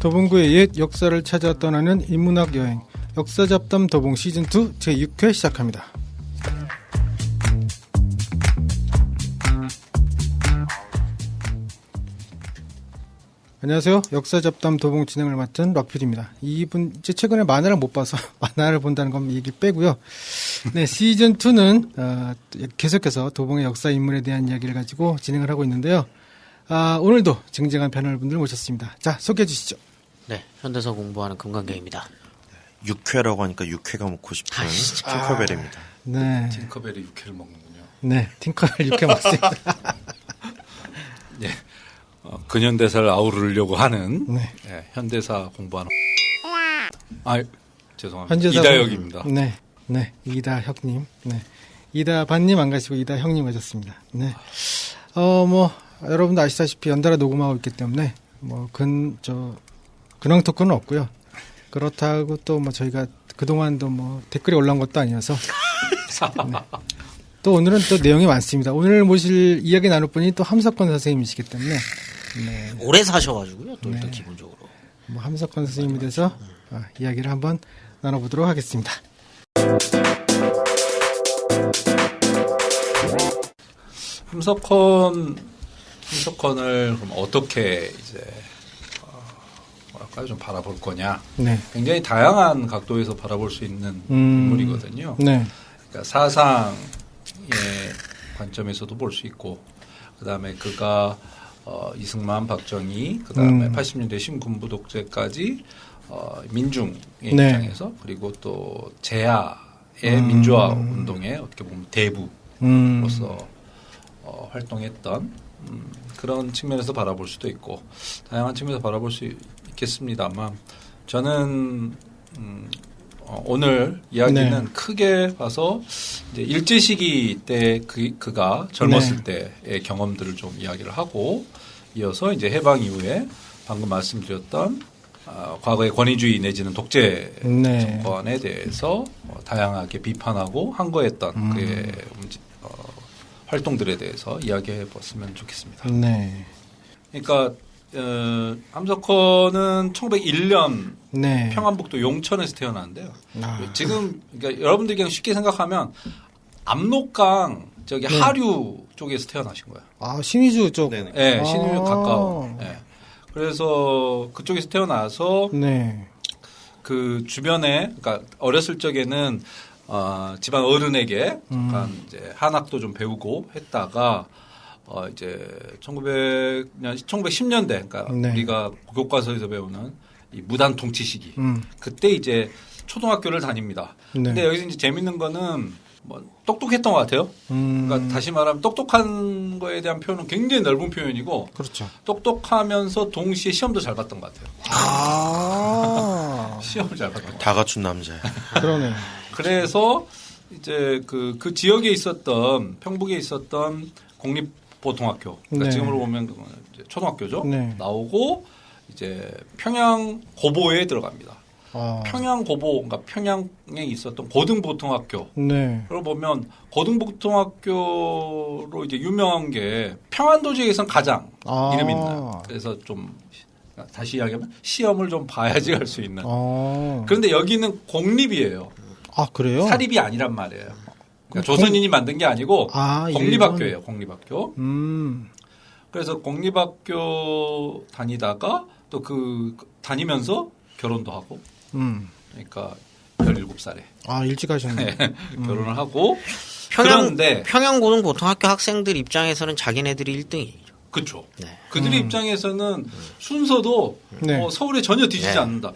도봉구의 옛 역사를 찾아 떠나는 인문학 여행 역사잡담 도봉 시즌2 제6회 시작합니다. 안녕하세요. 역사잡담 도봉 진행을 맡은 락필입니다. 이분 이제 최근에 만화를 못 봐서 만화를 본다는 건 얘기 빼고요. 네, 시즌2는 계속해서 도봉의 역사 인물에 대한 이야기를 가지고 진행을 하고 있는데요. 오늘도 쟁쟁한 패널분들 모셨습니다. 자, 소개해 주시죠. 네, 현대사 공부하는 금강경입니다. 6회라고 하니까 6회가 먹고 싶은 팅커벨입니다. 네. 팅커벨이 6회를 먹는군요. 네, 팅커벨 6회 먹습니다. 네. 근현대사를 아우르려고 하는 네. 네, 현대사 공부하는 죄송합니다. 현대사 이다혁입니다. 네, 네, 이다혁님, 네, 이다반님 안 가시고 이다형님 가셨습니다. 네, 여러분도 아시다시피 연달아 녹음하고 있기 때문에 근황 토크는 없고요. 그렇다고 또 저희가 그동안도 댓글이 올라온 것도 아니어서 네. 또 오늘은 또 내용이 많습니다. 오늘 모실 이야기 나눌 분이 또 함석권 선생님이시기 때문에 네. 오래 사셔가지고요, 또 네. 일단 기본적으로. 함석권 선생님에 대해서 이야기를 한번 나눠보도록 하겠습니다. 함석헌을 그럼 어떻게 이제 좀 바라볼 거냐? 네. 굉장히 다양한 각도에서 바라볼 수 있는 인물이거든요. 네. 그러니까 사상의 관점에서도 볼 수 있고, 그 다음에 그가 이승만, 박정희, 그 다음에 80년대 신군부 독재까지 민중의 네. 입장에서, 그리고 또 제야의 민주화 운동에 어떻게 보면 대부로서 활동했던 그런 측면에서 바라볼 수도 있고, 다양한 측면에서 바라볼 수 있겠습니다만, 저는 오늘 이야기는 네. 크게 봐서 이제 일제 시기 때 그가 젊었을 때의 경험들을 좀 이야기를 하고, 이어서 이제 해방 이후에 방금 말씀드렸던 과거의 권위주의 내지는 독재 네. 정권에 대해서 다양하게 비판하고 항거했던 그의 활동들에 대해서 이야기해 봤으면 좋겠습니다. 네. 그러니까 함석헌은 1901년 네. 평안북도 용천에서 태어났는데요. 아. 지금 그러니까 여러분들이 그냥 쉽게 생각하면 압록강 저기 하류 쪽에서 태어나신 거예요. 신의주 쪽. 네네. 네, 신의주 가까워. 네. 그래서 그쪽에서 태어나서 네. 그 주변에, 그러니까 어렸을 적에는 집안 어른에게 잠깐 이제 한학도 좀 배우고 했다가 이제 1910년대, 그러니까 네. 우리가 교과서에서 배우는 이 무단 통치 시기. 그때 이제 초등학교를 다닙니다. 네. 근데 여기서 이제 재밌는 거는 똑똑했던 것 같아요. 그러니까 다시 말하면 똑똑한 거에 대한 표현은 굉장히 넓은 표현이고, 그렇죠. 똑똑하면서 동시에 시험도 잘 봤던 것 같아요. 시험을 잘 봤던 것 같아요. 다 갖춘 남자야. 그러네. 그래서 이제 그 지역에 있었던, 평북에 있었던 공립보통학교, 그러니까 네. 지금으로 보면 이제 초등학교죠. 네. 나오고 이제 평양 고보에 들어갑니다. 평양 고보, 그러니까 평양에 있었던 고등보통학교. 네. 그걸 보면 고등보통학교로 이제 유명한 게 평안도 지역에서는 가장 이름이 있나요. 그래서 좀 다시 이야기하면 시험을 좀 봐야지 갈 수 있는. 그런데 여기는 공립이에요. 그래요? 사립이 아니란 말이에요. 그러니까 조선인이 만든 게 아니고 공립학교예요. 공립학교. 그래서 공립학교 다니다가 또 다니면서 결혼도 하고. 그러니까 17살에. 일찍 하셨네. 결혼을 하고. 그런데 평양고등보통학교 학생들 입장에서는 자기네들이 1등이죠. 그렇죠. 네. 그들의 입장에서는 순서도 네. 서울에 전혀 뒤지지 네. 않는다.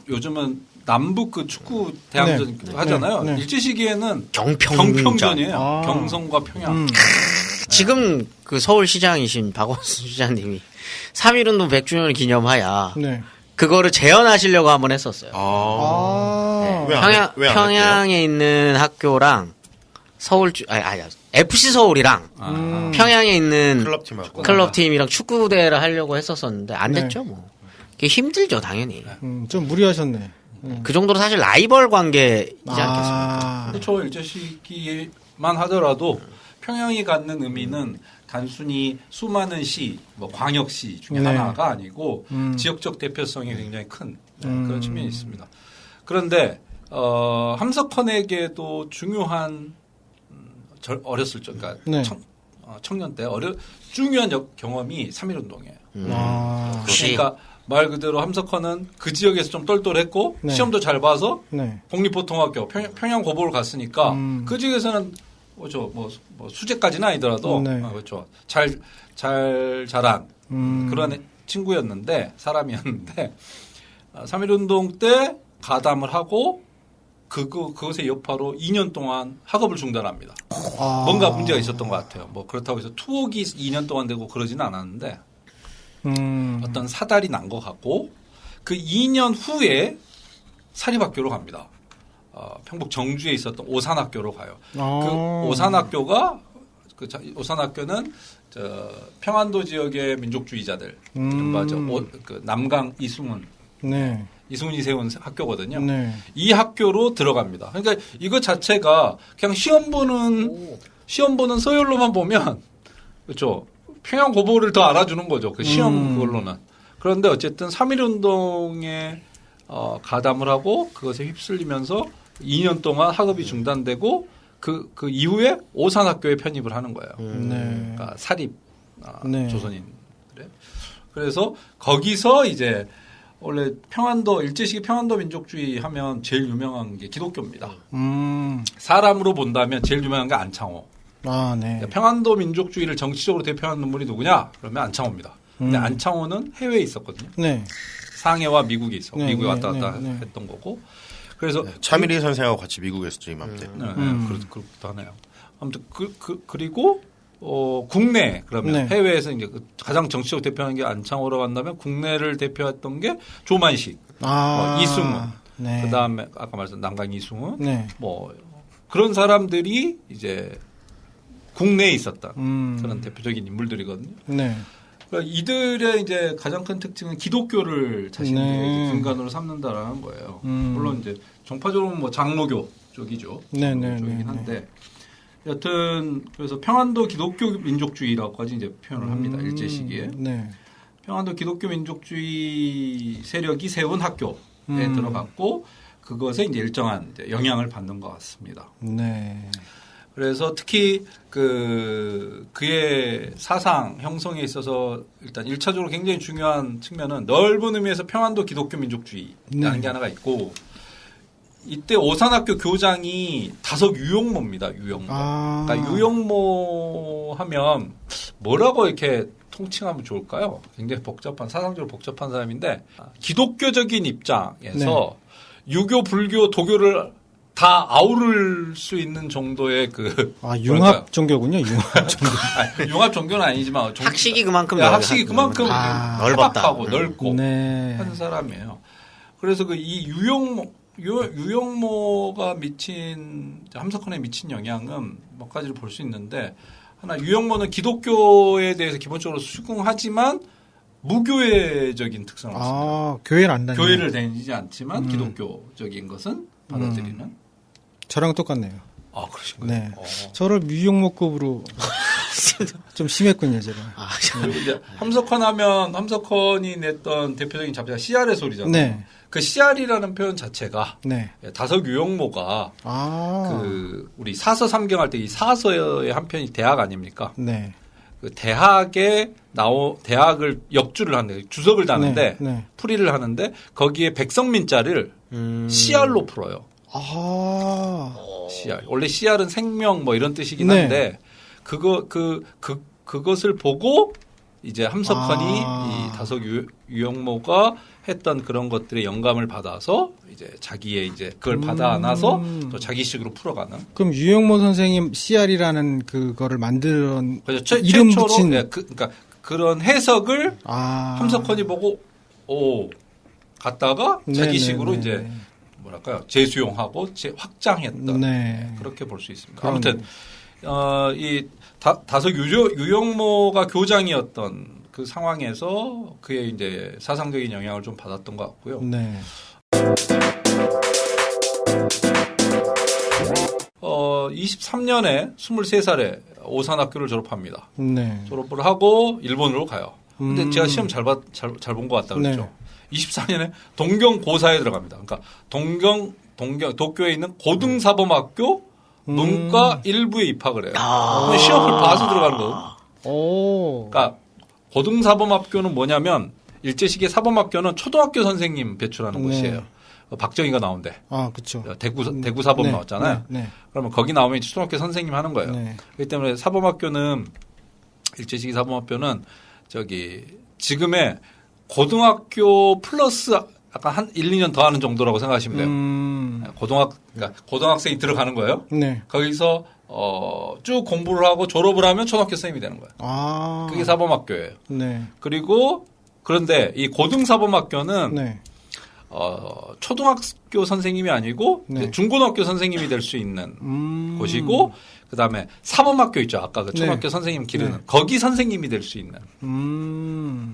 요즘은 남북 그 축구 대항전 하잖아요. 네. 일제 시기에는 경평전. 이에요. 경성과 평양. 지금 그 서울시장이신 박원순 시장님이 3.1운동 100주년을 기념하여 네. 그거를 재현하시려고 한번 했었어요. 왜 안 평양에 있는 학교랑 FC 서울이랑 평양에 있는 클럽팀이랑 축구대회를 하려고 했었었는데 안 됐죠. 그게 힘들죠, 당연히. 좀 무리하셨네. 그 정도로 사실 라이벌 관계이지 않겠습니까? 그렇죠. 일제 시기만 하더라도 평양이 갖는 의미는 단순히 수많은 시, 뭐 광역시 중에 네. 하나가 아니고 지역적 대표성이 굉장히 큰 그런 측면이 있습니다. 그런데 함석헌에게도 중요한 어렸을 적, 그러니까 네. 청년 때 중요한 경험이 3.1운동이에요. 아. 역시. 그러니까 말 그대로 함석헌은 그 지역에서 좀 똘똘했고 네. 시험도 잘 봐서 네. 국립보통학교 평양 고보를 갔으니까 그 지역에서는 뭐 수재까지는 아니더라도 네. 그렇죠. 잘 자란 그런 사람이었는데 3.1운동 때 가담을 하고 그것의 여파로 2년 동안 학업을 중단합니다. 아. 뭔가 문제가 있었던 것 같아요. 뭐 그렇다고 해서 투옥이 2년 동안 되고 그러지는 않았는데 어떤 사달이 난 것 같고 그 2년 후에 사립학교로 갑니다. 평북 정주에 있었던 오산학교로 가요. 아. 그 오산학교가 오산학교는 평안도 지역의 민족주의자들, 이른바 그 남강 이승훈, 네. 이승훈이 세운 학교거든요. 네. 이 학교로 들어갑니다. 그러니까 이거 자체가 그냥 시험 보는 서열로만 보면 그렇죠. 평양 고보를 더 알아주는 거죠. 그 시험 그걸로는. 그런데 어쨌든 3.1운동에 가담을 하고 그것에 휩쓸리면서 2년 동안 학업이 중단되고 그 이후에 오산학교에 편입을 하는 거예요. 네. 그러니까 사립 네. 조선인. 그래서 거기서 이제 원래 일제시기 평안도 민족주의 하면 제일 유명한 게 기독교입니다. 사람으로 본다면 제일 유명한 게 안창호. 아, 네. 평안도 민족주의를 정치적으로 대표하는 분이 누구냐? 그러면 안창호입니다. 근데 안창호는 해외에 있었거든요. 네. 상해와 미국에 있어. 네, 미국에 네, 왔다 갔다 네, 네. 했던 거고. 그래서 차미리 선생하고 같이 미국에서 이맘때. 그렇기도 하네요. 아무튼 그리고 국내 그러면 네. 해외에서 이제 가장 정치적 대표하는 게 안창호라고 한다면 국내를 대표했던 게 조만식, 이승훈, 네. 그다음에 아까 말씀 남강 이승훈, 네. 뭐 그런 사람들이 이제 국내에 있었던 그런 대표적인 인물들이거든요. 네. 그러니까 이들의 이제 가장 큰 특징은 기독교를 자신의 네. 근간으로 삼는다라는 거예요. 물론 이제 종파적으로 뭐 장로교 쪽이죠. 네, 네, 쪽이긴 네, 한데 여튼 그래서 평안도 기독교 민족주의라고까지 이제 표현을 합니다. 일제 시기에 네. 평안도 기독교 민족주의 세력이 세운 학교에 들어갔고 그것에 이제 일정한 이제 영향을 받는 것 같습니다. 네. 그래서 특히 그의 사상 형성에 있어서 일단 1차적으로 굉장히 중요한 측면은 넓은 의미에서 평안도 기독교 민족주의라는 게 하나가 있고 이때 오산학교 교장이 다석 유영모입니다. 유영모. 그러니까 유영모 하면 뭐라고 이렇게 통칭하면 좋을까요? 굉장히 사상적으로 복잡한 사람인데 기독교적인 입장에서 유교, 불교, 도교를 다 아우를 수 있는 정도의 융합 종교군요. 융합 종교. 융합 종교는 아니지만 학식이 그만큼 넓하고 넓고 네. 하는 사람이에요. 그래서 이 유영모가 함석헌에 미친 영향은 몇 가지를 볼 수 있는데 하나 유영모는 기독교에 대해서 기본적으로 수긍하지만 무교회적인 특성을 갖습니다. 교회를 안 다니는. 교회를 다니지 않지만 기독교적인 것은 받아들이는. 저랑 똑같네요. 아, 그러신가요? 네. 저를 유용목급으로 좀 심했군요, 제가. 그리고 이제 함석헌이 냈던 대표적인 잡지가 CR의 소리잖아요. 네. 그 CR이라는 표현 자체가 네. 다석 유영모가 우리 사서 삼경할 때 이 사서의 한 편이 대학 아닙니까? 네. 그 대학을 역주를 하는데 주석을 다는데 네. 풀이를 하는데 거기에 백성민자를 CR로 풀어요. CR. 원래 CR은 생명 뭐 이런 뜻이긴 네. 한데 그것을 보고 이제 함석헌이 이 다석 유영모가 했던 그런 것들의 영감을 받아서 이제 자기의 이제 그걸 받아 안아서 또 자기식으로 풀어가는. 그럼 유영모 선생님 CR이라는 그거를 만든 그렇죠. 이름 최초로 붙인 그러니까 그런 해석을 함석헌이 보고 갔다가 자기식으로 이제 뭐랄까요 재수용하고 확장했던 그렇게 볼 수 있습니다. 아무튼 이 다석 유영모가 교장이었던 그 상황에서 그의 이제 사상적인 영향을 좀 받았던 것 같고요. 네. 23년에 23살에 오산학교를 졸업합니다. 네. 졸업을 하고 일본으로 가요. 근데 제가 시험 잘 본 것 같다 그랬죠. 네. 24년에 동경 고사에 들어갑니다. 그러니까 도쿄에 있는 고등사범학교 문과 1부에 입학을 해요. 시험을 봐서 들어가는 거예요. 오. 그러니까 고등사범학교는 뭐냐면 일제시기의 사범학교는 초등학교 선생님 배출하는 네. 곳이에요. 박정희가 나온대. 아, 그렇죠. 대구 사범 네. 나왔잖아요. 네. 그러면 거기 나오면 초등학교 선생님 하는 거예요. 네. 그렇기 때문에 사범학교는 일제시기 사범학교는 지금의 고등학교 플러스 약간 한 1, 2년 더 하는 정도라고 생각하시면 돼요. 그러니까 고등학생이 들어가는 거예요. 네. 거기서 쭉 공부를 하고 졸업을 하면 초등학교 선생님이 되는 거예요. 아. 그게 사범학교예요. 네. 그리고 그런데 이 고등사범학교는 네. 초등학교 선생님이 아니고 네. 이제 중고등학교 선생님이 될 수 있는 곳이고 그다음에 사범학교 있죠. 아까 그 초등학교 네. 선생님 기르는 네. 거기 선생님이 될 수 있는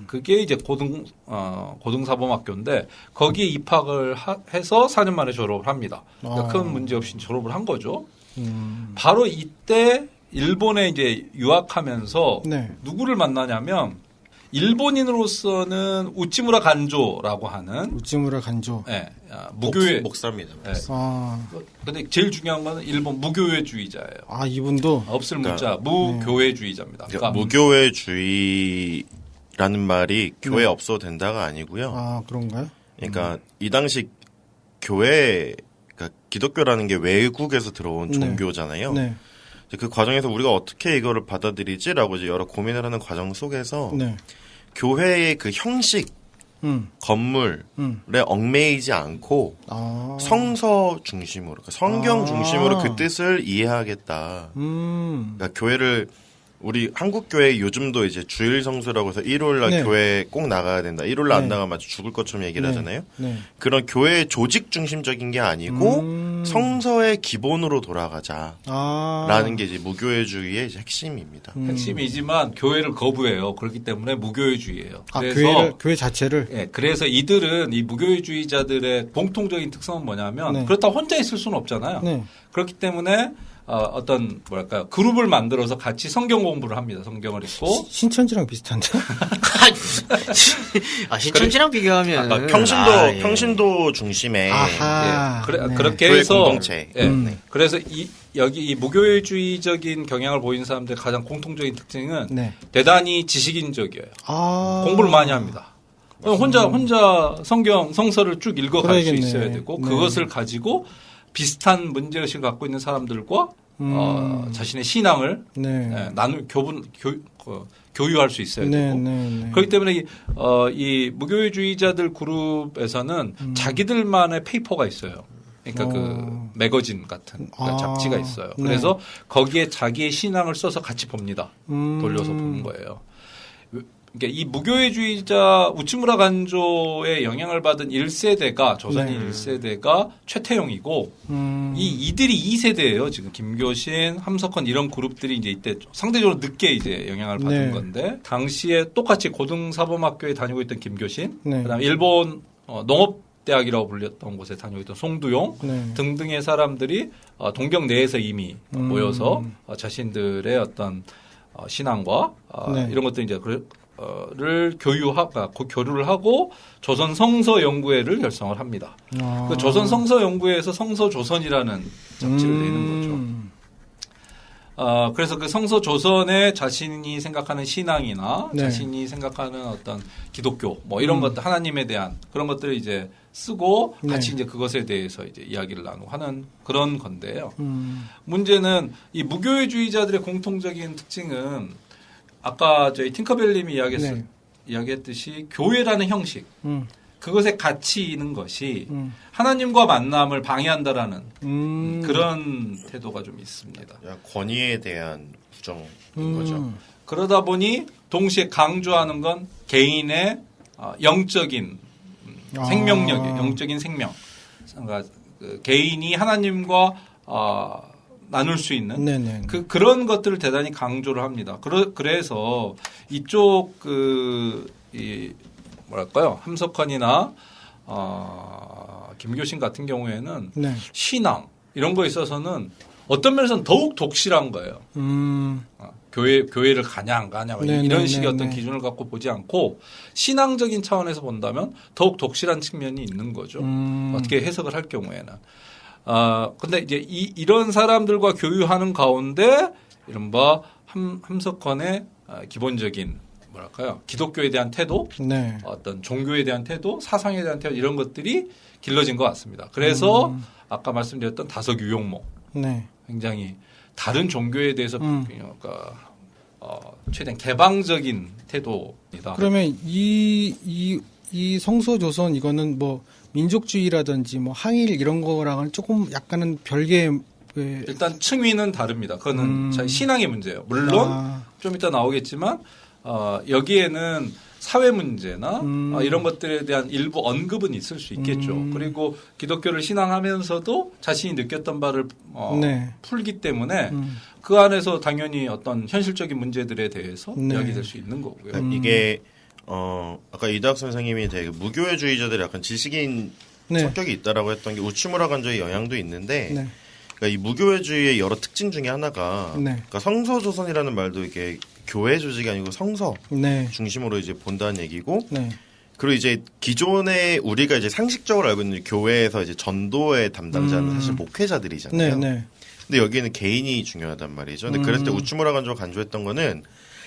그게 이제 고등사범학교인데 거기에 입학을 해서 4년 만에 졸업을 합니다. 그러니까 큰 문제 없이 졸업을 한 거죠. 바로 이때 일본에 이제 유학하면서 네. 누구를 만나냐면 일본인으로서는 우찌무라 간조라고 하는 우찌무라 간조. 네, 무교회 목사입니다. 네. 아. 근데 제일 중요한 거는 일본 무교회주의자예요. 아, 이분도 없을 문자 무교회주의자입니다. 그러니까 무교회주의라는 말이 교회 없어도 된다가 아니고요. 아, 그런가요? 그러니까 이 당시 교회, 그러니까 기독교라는 게 외국에서 들어온 네. 종교잖아요. 네. 그 과정에서 우리가 어떻게 이거를 받아들이지라고 이제 여러 고민을 하는 과정 속에서 네. 교회의 그 형식, 건물에 얽매이지 않고 아. 성서 중심으로, 그러니까 성경 아. 중심으로 그 뜻을 이해하겠다. 그러니까 교회를 우리 한국 교회 요즘도 이제 주일 성수라고 해서 일요일날 네. 교회 꼭 나가야 된다. 일요일날 네. 안 나가면 아주 죽을 것처럼 얘기를 네. 하잖아요. 네. 그런 교회의 조직 중심적인 게 아니고 성서의 기본으로 돌아가자라는 아. 게 이제 무교회주의의 이제 핵심입니다. 핵심이지만 교회를 거부해요. 그렇기 때문에 무교회주의예요. 아, 그래서 교회 자체를. 예, 그래서 이들은 이 무교회주의자들의 공통적인 특성은 뭐냐면 네. 그렇다고 혼자 있을 수는 없잖아요. 네. 그렇기 때문에 어떤 뭐랄까요 그룹을 만들어서 같이 성경 공부를 합니다. 성경을 읽고 신천지랑 비슷한데? 신천지랑 비교하면 평신도 중심의 아하. 예, 네. 그렇게 교회 해서 공동체. 예, 그래서 여기 이 무교회주의적인 경향을 보이는 사람들의 가장 공통적인 특징은 네. 대단히 지식인적이에요. 아. 공부를 많이 합니다. 혼자 성서를 쭉 읽어갈 수 그러겠네. 있어야 되고 네. 그것을 가지고 비슷한 문제의식을 갖고 있는 사람들과 자신의 신앙을 네. 교유할 수 있어야 네, 되고 네, 네. 그렇기 때문에 이 무교회주의자들 그룹에서는 자기들만의 페이퍼가 있어요. 그러니까 그 매거진 같은 그러니까 잡지가 있어요. 네. 그래서 거기에 자기의 신앙을 써서 같이 봅니다. 돌려서 보는 거예요. 그러니까 이 무교회주의자 우치무라 간조의 영향을 받은 1세대가 조선인 네. 1세대가 최태용이고 이들이 2세대예요. 지금 김교신, 함석헌 이런 그룹들이 이제 이때 상대적으로 늦게 이제 영향을 받은 네. 건데 당시에 똑같이 고등사범학교에 다니고 있던 김교신, 네. 그다음에 일본 농업대학이라고 불렸던 곳에 다니고 있던 송두용 네. 등등의 사람들이 동경 내에서 이미 모여서 자신들의 어떤 신앙과 네. 이런 것들 이제 를 교류를 하고 조선 성서 연구회를 결성을 합니다. 아. 그 조선 성서 연구회에서 성서 조선이라는 잡지를 내는 거죠. 그래서 그 성서 조선에 자신이 생각하는 신앙이나 네. 자신이 생각하는 어떤 기독교 뭐 이런 것들 하나님에 대한 그런 것들을 이제 쓰고 네. 같이 이제 그것에 대해서 이제 이야기를 나누고 하는 그런 건데요. 문제는 이 무교회주의자들의 공통적인 특징은 아까 저희 팅커벨님이 이야기했듯이 교회라는 형식 그것에 갇히는 것이 하나님과 만남을 방해한다라는 그런 태도가 좀 있습니다. 권위에 대한 부정인 거죠. 그러다 보니 동시에 강조하는 건 개인의 영적인 생명력이에요. 영적인 생명. 그러니까 그 개인이 하나님과 나눌 수 있는 네네. 그런 것들을 대단히 강조를 합니다. 그래서 이쪽 뭐랄까요 함석헌이나 김교신 같은 경우에는 네. 신앙 이런 거에 있어서는 어떤 면에서는 더욱 독실한 거예요. 교회를 가냐 안 가냐 네, 이런 네, 식의 네, 어떤 네. 기준을 갖고 보지 않고 신앙적인 차원에서 본다면 더욱 독실한 측면이 있는 거죠. 어떻게 해석을 할 경우에는. 근데 이제 이런 사람들과 교유하는 가운데 이른바 함석헌의 기본적인 뭐랄까요? 기독교에 대한 태도, 네. 어떤 종교에 대한 태도, 사상에 대한 태도 이런 것들이 길러진 것 같습니다. 그래서 아까 말씀드렸던 다섯 유용모 네. 굉장히 다른 종교에 대해서 그러니까 최대한 개방적인 태도입니다. 그러면 이 성서조선 이거는 뭐 민족주의라든지 뭐 항일 이런 거랑은 조금 약간은 별개의 일단 층위는 다릅니다. 그거는 자기 신앙의 문제예요. 물론 좀 이따 나오겠지만 여기에는 사회 문제나 이런 것들에 대한 일부 언급은 있을 수 있겠죠. 그리고 기독교를 신앙하면서도 자신이 느꼈던 바를 네. 풀기 때문에 그 안에서 당연히 어떤 현실적인 문제들에 대해서 네. 이야기될 수 있는 거고요. 이게 아까 이다학 선생님이 되게 무교회주의자들이 약간 지식인 네. 성격이 있다라고 했던 게 우치무라 간조의 영향도 있는데 네. 그러니까 이 무교회주의의 여러 특징 중에 하나가 네. 그러니까 성서조선이라는 말도 이게 교회 조직이 아니고 성서 네. 중심으로 이제 본다는 얘기고 네. 그리고 이제 기존에 우리가 이제 상식적으로 알고 있는 교회에서 이제 전도의 담당자는 사실 목회자들이잖아요. 네. 네. 근데 여기는 개인이 중요하단 말이죠. 근데 그랬을 때 우치무라 간조가 간주했던 거는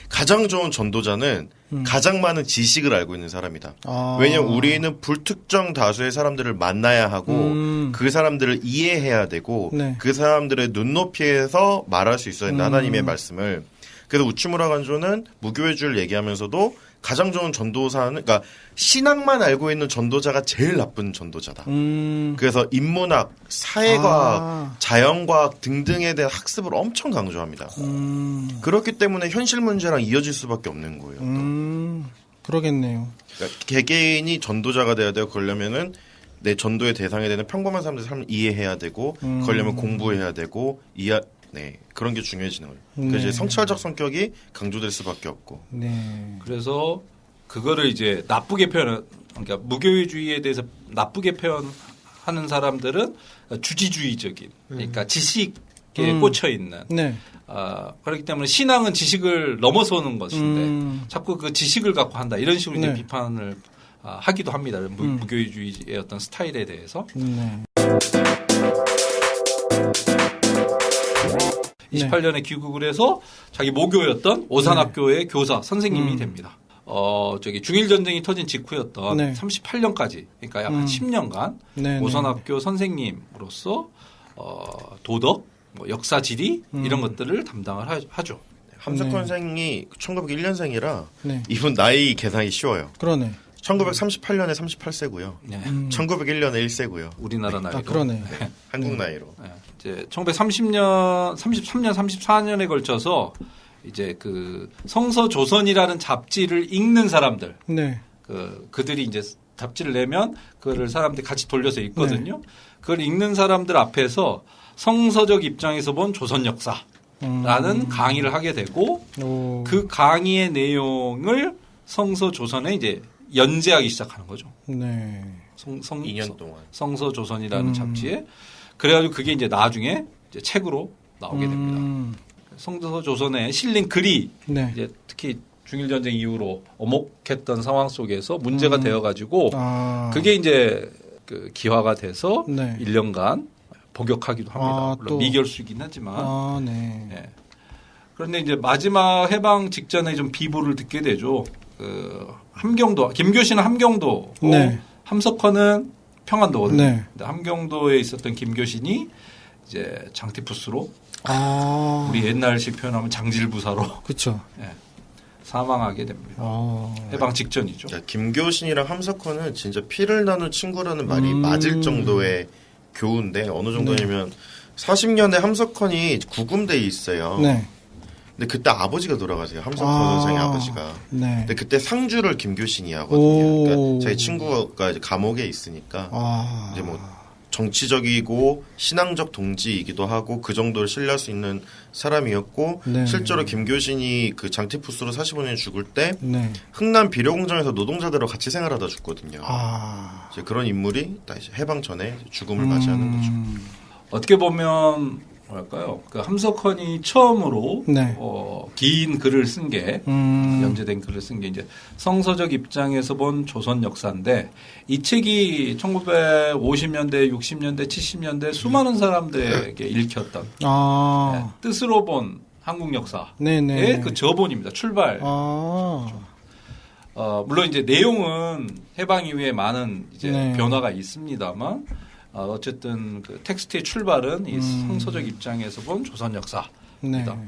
가장 좋은 전도자는 가장 많은 지식을 알고 있는 사람이다. 왜냐면 우리는 불특정 다수의 사람들을 만나야 하고 그 사람들을 이해해야 되고 네. 그 사람들의 눈높이에서 말할 수 있어야 된다. 하나님의 말씀을. 그래서 우치무라 간조는 무교회주의를 얘기하면서도 가장 좋은 전도사는 그러니까 신앙만 알고 있는 전도자가 제일 나쁜 전도자다. 그래서 인문학, 사회과학, 자연과학 등등에 대한 학습을 엄청 강조합니다. 그렇기 때문에 현실 문제랑 이어질 수밖에 없는 거예요. 그러겠네요. 그러니까 개개인이 전도자가 돼야 되고 그러려면은 내 전도의 대상이 되는 평범한 사람들 삶을 이해해야 되고 그러려면 공부해야 되고 네 그런 게 중요해지는 거예요. 그래서 이제 성찰적 성격이 강조될 수밖에 없고. 네. 그래서 그거를 이제 나쁘게 그러니까 무교회주의에 대해서 나쁘게 표현하는 사람들은 주지주의적인, 그러니까 지식에 꽂혀 있는. 네. 그렇기 때문에 신앙은 지식을 넘어서는 것인데 자꾸 그 지식을 갖고 한다 이런 식으로 이제 네. 비판을 하기도 합니다. 무교회주의의 어떤 스타일에 대해서. 네. 28년에 귀국을 해서 자기 모교였던 오산학교의 교사 선생님이 됩니다. 중일 전쟁이 터진 직후였던 네. 38년까지 그러니까 약 한 10년간 네, 오산학교 선생님으로서 도덕, 뭐 역사 지리 이런 것들을 담당을 하죠. 함석헌 선생이 1901년생이라 네. 이분 나이 계산이 쉬워요. 그러네. 1938년에 38세고요. 네. 1901년에 1세고요. 우리나라 나이로. 그러네. 한국 나이로. 네. 이제 1933년, 34년에 걸쳐서 이제 그 성서조선이라는 잡지를 읽는 사람들, 네. 그들이 이제 잡지를 내면 그거를 사람들이 같이 돌려서 읽거든요. 그걸 읽는 사람들 앞에서 성서적 입장에서 본 조선 역사라는 강의를 하게 되고 그 강의의 내용을 성서조선에 이제 연재하기 시작하는 거죠. 네. 2년 동안. 성서조선이라는 잡지에. 그래가지고 그게 이제 나중에 이제 책으로 나오게 됩니다. 성서조선에 실린 글이 네. 이제 특히 중일전쟁 이후로 어목했던 상황 속에서 문제가 되어가지고 그게 이제 그 기화가 돼서 네. 1년간 복역하기도 합니다. 물론 또. 미결수이긴 하지만. 네. 예. 그런데 이제 마지막 해방 직전에 좀 비보를 듣게 되죠. 함경도, 김교신은 함경도고 네. 함석헌은 평안도거든요. 네. 근데 함경도에 있었던 김교신이 이제 장티푸스로 우리 옛날식 표현하면 장질부사로 그렇죠. 예, 사망하게 됩니다. 해방 직전이죠. 그러니까 김교신이랑 함석헌은 진짜 피를 나눈 친구라는 말이 맞을 정도의 교우인데 어느 정도냐면 40년에 함석헌이 구금돼 있어요. 네. 근데 그때 아버지가 돌아가세요. 함석헌 선생의 아버지가. 네. 근데 그때 상주를 김교신이 하거든요. 그러니까 자기 친구가 이제 감옥에 있으니까 이제 뭐 정치적이고 신앙적 동지이기도 하고 그 정도를 신뢰할 수 있는 사람이었고 네. 실제로 김교신이 그 장티푸스로 45년이 죽을 때 네. 흥남 비료공장에서 노동자들과 같이 생활하다 죽거든요. 이제 그런 인물이 딱 이제 해방 전에 죽음을 맞이하는 거죠. 어떻게 보면 뭐랄까요? 그 함석헌이 처음으로 네. 긴 글을 쓴 게 음. 연재된 글을 쓴 게 이제 성서적 입장에서 본 조선 역사인데 이 책이 1950년대, 60년대, 70년대 수많은 사람들에게 읽혔던 아. 뜻으로 본 한국 역사의 네네. 그 저본입니다. 출발. 아. 물론 이제 내용은 해방 이후에 많은 이제 네. 변화가 있습니다만 어쨌든 그 텍스트의 출발은 이 성서적 입장에서 본 조선 역사입니다. 네.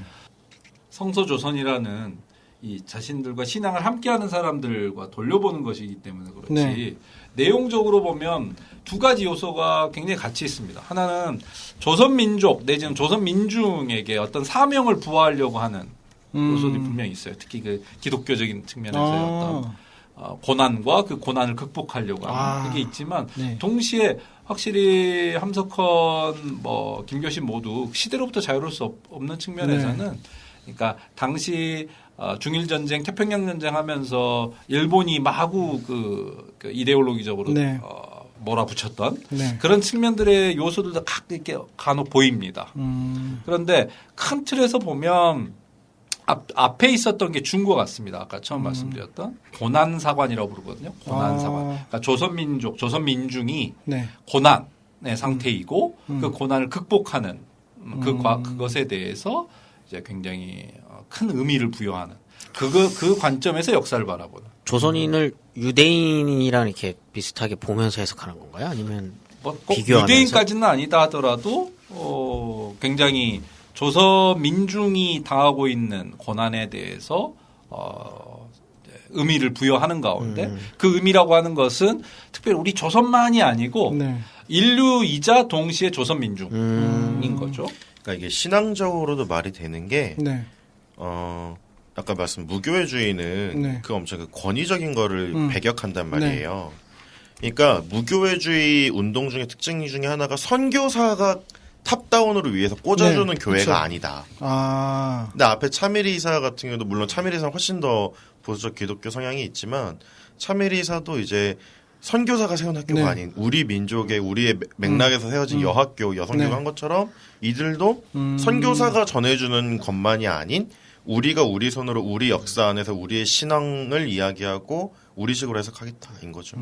성서조선이라는 이 자신들과 신앙을 함께하는 사람들과 돌려보는 것이기 때문에 그렇지 네. 내용적으로 보면 두 가지 요소가 굉장히 같이 있습니다. 하나는 조선민족 내지는 조선민중에게 어떤 사명을 부여하려고 하는 요소들이 분명히 있어요. 특히 그 기독교적인 측면에서의 어떤 고난과 그 고난을 극복하려고 하는 그게 있지만 네. 동시에 확실히 함석헌 김교신 모두 시대로부터 자유로울 수 없는 측면에서는 그러니까 당시 중일전쟁, 태평양전쟁 하면서 일본이 마구 그 이데올로기적으로 네. 몰아붙였던 네. 그런 측면들의 요소들도 이렇게 간혹 보입니다. 그런데 큰 틀에서 보면 앞에 있었던 게 중국 같습니다. 아까 처음 말씀드렸던 고난사관이라고 부르거든요. 고난사관. 그러니까 조선민족, 조선민중이 네. 고난의 상태이고 그 고난을 극복하는 그것에 대해서 이제 굉장히 큰 의미를 부여하는 그 관점에서 역사를 바라보는. 조선인을 유대인이랑 이렇게 비슷하게 보면서 해석하는 건가요? 아니면 꼭 비교하면서? 유대인까지는 아니다 하더라도 굉장히 조선 민중이 당하고 있는 고난에 대해서 의미를 부여하는 가운데 그 의미라고 하는 것은 특별히 우리 조선만이 아니고 네. 인류이자 동시에 조선 민중인 거죠. 그러니까 이게 신앙적으로도 말이 되는 게 네. 아까 말씀 무교회주의는 네. 그 엄청 그 권위적인 거를 배격한단 네. 말이에요. 그러니까 무교회주의 운동 중에 특징 중에 하나가 선교사가 탑다운으로 위해서 꽂아주는 네, 교회가 그쵸. 아니다. 아. 근데 앞에 차미리 이사 같은 경우도 물론 차미리 이사는 훨씬 더 보수적 기독교 성향이 있지만 차미리 이사도 이제 선교사가 세운 학교가 네. 아닌 우리 민족의 우리의 맥락에서 세워진 여학교, 여성교가 네. 한 것처럼 이들도 선교사가 전해주는 것만이 아닌 우리가 우리 손으로 우리 역사 안에서 우리의 신앙을 이야기하고 우리식으로 해석하겠다인 거죠.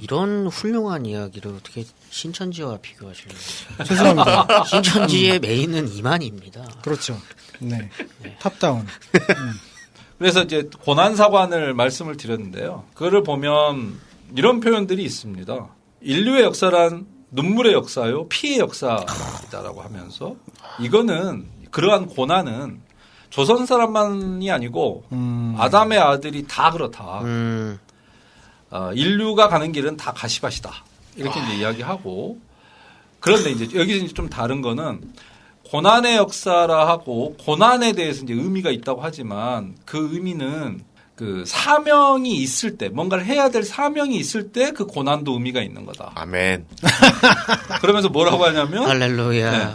이런 훌륭한 이야기를 어떻게 신천지와 비교하시는 거죠? 죄송합니다. 신천지의 메인은 이만희입니다. 그렇죠. 네. 탑다운. 그래서 이제 고난사관을 말씀을 드렸는데요. 그거를 보면 이런 표현들이 있습니다. 인류의 역사란 눈물의 역사요, 피의 역사이다라고 하면서 이거는 그러한 고난은 조선 사람만이 아니고 아담의 아들이 다 그렇다. 인류가 가는 길은 다 가시밭이다. 이렇게 이제 이야기하고 그런데 이제 여기서 이제 좀 다른 거는 고난의 역사라 하고 고난에 대해서 이제 의미가 있다고 하지만 그 의미는 그 사명이 있을 때 뭔가를 해야 될 사명이 있을 때 그 고난도 의미가 있는 거다. 아멘. 그러면서 뭐라고 하냐면 할렐루야. 네.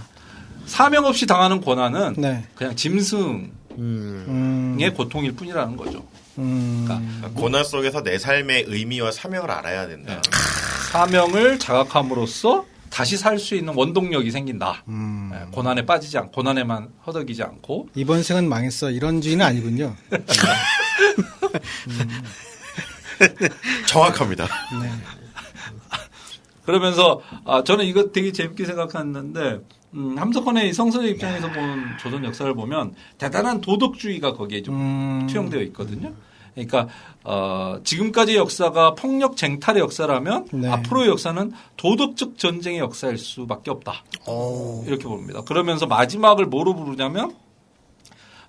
사명 없이 당하는 고난은 네. 그냥 짐승의 음. 고통일 뿐이라는 거죠. 음. 그러니까 고난 속에서 내 삶의 의미와 사명을 알아야 된다. 네. 사명을 자각함으로써 다시 살 수 있는 원동력이 생긴다. 네. 고난에 빠지지 않고 고난에만 허덕이지 않고 이번 생은 망했어. 이런 주의는 아니군요. 정확합니다. 네. 그러면서 저는 이거 되게 재밌게 생각했는데 함석헌의 이 성서적 입장에서 본 조선 역사를 보면 대단한 도덕주의가 거기에 좀 투영되어 있거든요. 그러니까 지금까지 역사가 폭력 쟁탈의 역사라면 네. 앞으로의 역사는 도덕적 전쟁의 역사일 수밖에 없다. 이렇게 봅니다. 그러면서 마지막을 뭐로 부르냐면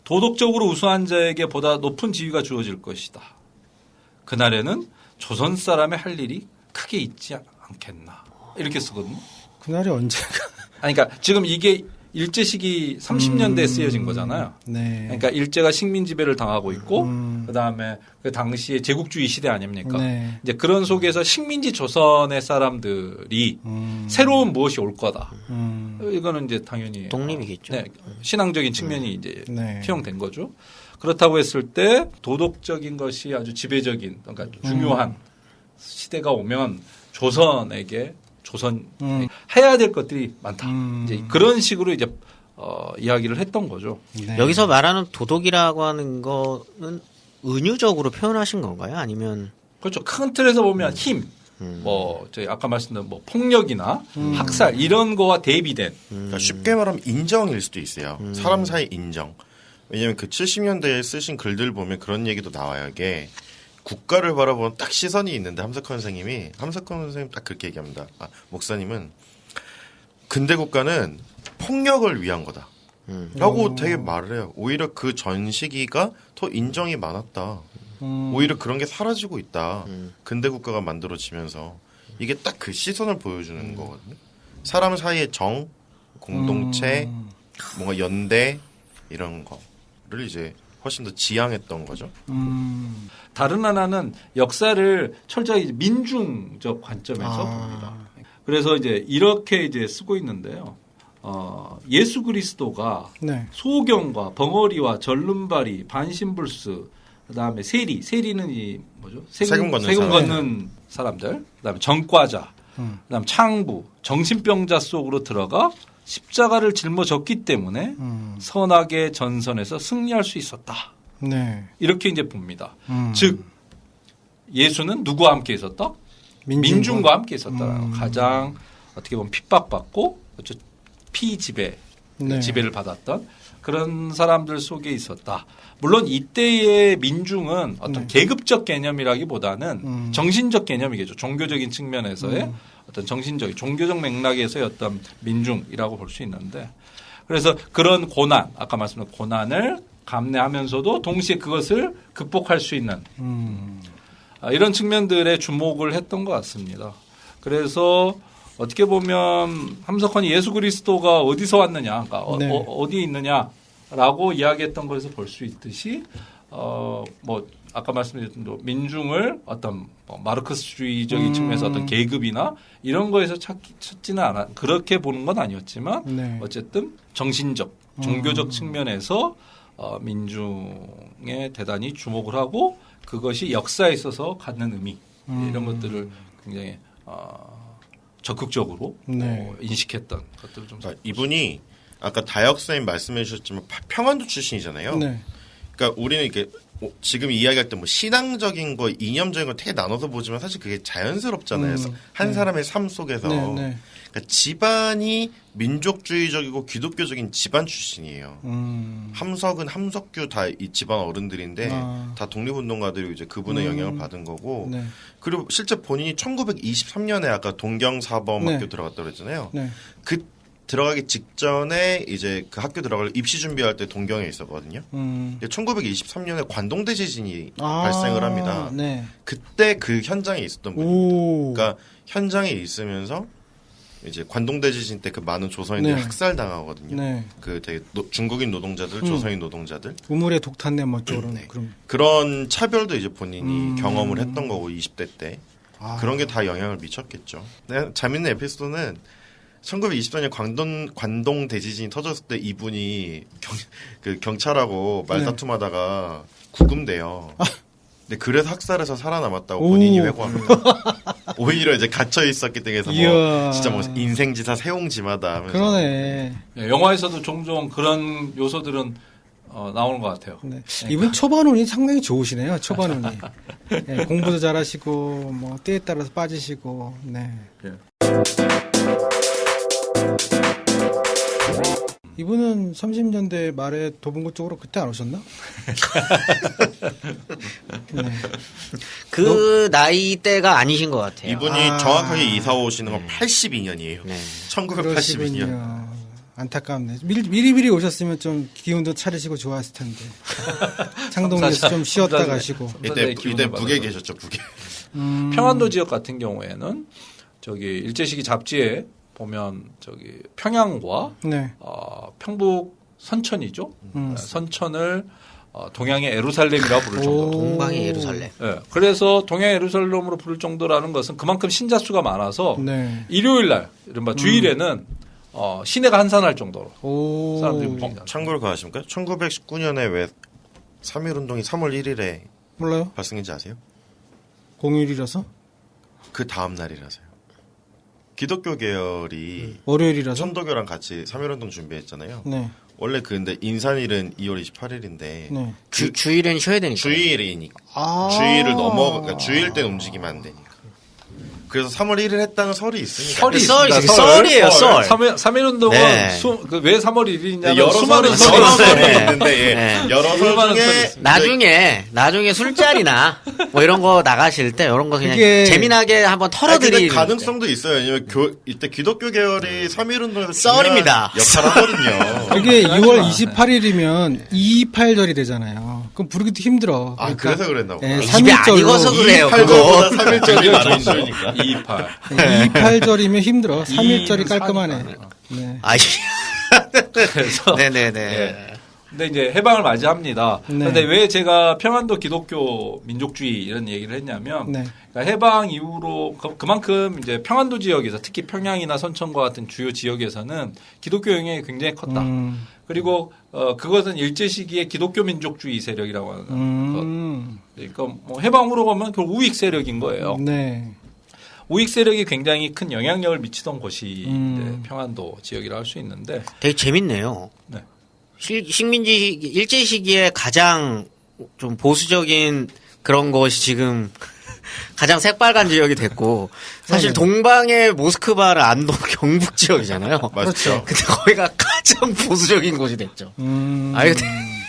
도덕적으로 우수한 자에게 보다 높은 지위가 주어질 것이다. 그날에는 조선 사람의 할 일이 크게 있지 않겠나. 이렇게 쓰거든요. 그날이 언제가? 아니, 그러니까 지금 이게 일제 시기 30년대에 쓰여진 거잖아요. 네. 그러니까 일제가 식민 지배를 당하고 있고 그다음에 그 당시에 제국주의 시대 아닙니까? 네. 이제 그런 속에서 식민지 조선의 사람들이 새로운 무엇이 올 거다. 이거는 이제 당연히 독립이겠죠. 네, 신앙적인 측면이 이제 네. 투영된 거죠. 그렇다고 했을 때 도덕적인 것이 아주 지배적인 그러니까 중요한 시대가 오면 조선에게 해야 될 것들이 많다. 이제 그런 식으로 이제 이야기를 했던 거죠. 네. 여기서 말하는 도덕이라고 하는 거는 은유적으로 표현하신 건가요? 아니면 그렇죠. 큰 틀에서 보면 힘, 뭐 저희 아까 말씀드린 뭐 폭력이나 학살 이런 거와 대비된 그러니까 쉽게 말하면 인정일 수도 있어요. 사람 사이 인정. 왜냐하면 그 70년대에 쓰신 글들 보면 그런 얘기도 나와요. 이게 국가를 바라보는 딱 시선이 있는데 함석헌 선생님 딱 그렇게 얘기합니다. 목사님은 근대 국가는 폭력을 위한 거다. 라고 되게 말을 해요. 오히려 그 전 시기가 더 인정이 많았다. 오히려 그런 게 사라지고 있다. 근대 국가가 만들어지면서 이게 딱 그 시선을 보여주는 거거든요. 사람 사이의 정, 공동체, 뭔가 연대 이런 거를 이제 훨씬 더 지향했던 거죠. 다른 하나는 역사를 철저히 민중적 관점에서 봅니다. 그래서 이제 이렇게 이제 쓰고 있는데요. 예수 그리스도가 네. 소경과 벙어리와 절름발이, 반신불수, 그다음에 세리는 이 뭐죠? 세금 걷는 사람들, 그다음에 전과자, 그다음 창부, 정신병자 속으로 들어가 십자가를 짊어졌기 때문에 선악의 전선에서 승리할 수 있었다. 네. 이렇게 이제 봅니다. 즉 예수는 누구와 함께 있었다? 민중과 함께 있었다. 가장 어떻게 보면 핍박받고 피지배, 네. 지배를 받았던 그런 사람들 속에 있었다. 물론 이때의 민중은 어떤 계급적 개념이라기보다는 정신적 개념이겠죠. 종교적인 측면에서의 어떤 정신적인 종교적 맥락에서의 어떤 민중이라고 볼 수 있는데 그래서 그런 고난, 아까 말씀드린 고난을 감내하면서도 동시에 그것을 극복할 수 있는 이런 측면들에 주목을 했던 것 같습니다. 그래서 어떻게 보면 함석헌이 예수 그리스도가 어디서 왔느냐, 그러니까 네. 어디에 있느냐라고 이야기했던 것에서 볼 수 있듯이 뭐 아까 말씀드렸던 민중을 어떤 마르크스주의적인 측면에서 어떤 계급이나 이런 거에서 찾지는 않아 그렇게 보는 건 아니었지만 네. 어쨌든 정신적, 종교적 측면에서 민중에 대단히 주목을 하고 그것이 역사에 있어서 갖는 의미 이런 것들을 굉장히 적극적으로 네. 인식했던 것들을 좀. 이분이 아까 다역사님 말씀해 주셨지만 평안도 출신이잖아요. 네. 그러니까 우리는 이렇게 지금 이야기할 때 뭐 신앙적인 거, 이념적인 거 되게 나눠서 보지만 사실 그게 자연스럽잖아요. 한 사람의 삶 속에서. 네, 네. 그러니까 집안이 민족주의적이고 기독교적인 집안 출신이에요. 함석은 함석규 다 이 집안 어른들인데 다 독립운동가들이 이제 그분의 영향을 받은 거고. 네. 그리고 실제 본인이 1923년에 아까 동경사범학교 네. 들어갔다고 그랬잖아요. 네. 그 들어가기 직전에 이제 그 학교 들어갈 입시 준비할 때 동경에 있었거든요. 1923년에 관동대 지진이 발생을 합니다. 네. 그때 그 현장에 있었던 분입니다. 그러니까 현장에 있으면서 이제 관동대 지진 때 그 많은 조선인들이 네. 학살당하거든요. 네. 그 되게 중국인 노동자들, 조선인 노동자들. 우물에 독탄내 뭐 쪽으로 네. 그럼. 그런 차별도 이제 본인이 경험을 했던 거고 20대 때. 그런 게 다 영향을 미쳤겠죠. 네, 재밌는 에피소드는 1924년 관동 대지진이 터졌을 때 이분이 경찰하고 말다툼하다가 구금돼요. 근데 그래서 학살해서 살아남았다고 본인이 회고합니다. 오히려 이제 gat혀 있었기 때문에 뭐 진짜 뭐 인생지사 세옹지마다 하면서. 그러네. 네, 영화에서도 종종 그런 요소들은 나오는 것 같아요. 네. 이분 초반운이 상당히 좋으시네요. 초반운이. 네, 공부도 잘하시고 뭐 때에 따라서 빠지시고. 네. 예. 이분은 30년대 말에 도봉구 쪽으로 그때 안 오셨나? 네. 그 나이대가 아니신 것 같아요. 이분이 정확하게 이사 오시는 건 82년이에요. 네. 1982년. 그러시군요. 안타깝네. 미리 오셨으면 좀 기운도 차리시고 좋았을 텐데. 창동에서 좀 쉬었다 가시고. 이때 북에 계셨죠, 북에. 평안도 지역 같은 경우에는 저기 일제시기 잡지에 보면 저기 평양과 네. 평북 선천이죠. 선천을 동양의 예루살렘이라고 부를 정도로. 동방의 예루살렘. 네. 그래서 동양의 예루살렘으로 부를 정도라는 것은 그만큼 신자수가 많아서 네. 일요일 날, 이른바 주일에는 시내가 한산할 정도로 오. 사람들이 움직인다. 참고로 그거 아십니까? 1919년에 왜 3.1운동이 3월 1일에 몰라요? 발생인지 아세요? 공휴일이라서? 그 다음 날이라서요. 기독교 계열이 월요일이라서. 천도교랑 같이 3.1운동 준비했잖아요. 네. 원래 근데 인산일은 2월 28일인데 네. 주일은 쉬어야 되니까. 주일이니까 아. 주일을 그러니까 주일 때 움직이면 안 되니까. 그래서 3월 1일 했다는 설이 있으니까. 썰이 있습니다. 썰이에요, 썰. 3.1운동은 네. 왜 3월 1일이냐면 여러 수많은 설이 설이 설이 있어요. 있는데 예. 네. 여러 설 수많은 설이 중에 있습니다. 나중에 술자리나 뭐 이런 거 나가실 때 이런 거 그냥 그게- 재미나게 한번 근데 털어드리는. 가능성도 있어요. 왜냐면 이때 기독교 계열이 3.1운동에서 썰입니다. 역할을 하거든요. 그게 2월 28일이면 228절이 되잖아요. 그럼 부르기도 힘들어. 아, 그래서 그랬나 보다. 예, 입에 안 3일절로. 익어서 그래요. 8절보다 3일절이 많이 있으니까. 228. 28절이면 힘들어. 3일절이 2, 깔끔하네. 4니까. 네. 아이. 그래서 네네네. 예. 근데 이제 해방을 맞이합니다. 네. 그런데 왜 제가 평안도 기독교 민족주의 이런 얘기를 했냐면 네. 그러니까 해방 이후로 그만큼 이제 평안도 지역에서 특히 평양이나 선천과 같은 주요 지역에서는 기독교 영향이 굉장히 컸다. 그리고 그것은 일제 시기의 기독교 민족주의 세력이라고 하는 것. 그러니까 뭐 해방으로 보면 결국 우익 세력인 거예요. 네. 우익 세력이 굉장히 큰 영향력을 미치던 곳이 이제 평안도 지역이라 할 수 있는데 되게 재밌네요. 네. 식민지 일제 시기에 가장 좀 보수적인 그런 것이 지금 가장 새빨간 지역이 됐고 사실 동방의 모스크바는 안동 경북 지역이잖아요. 맞죠. 근데 거기가 가장 보수적인 곳이 됐죠. 아니 근데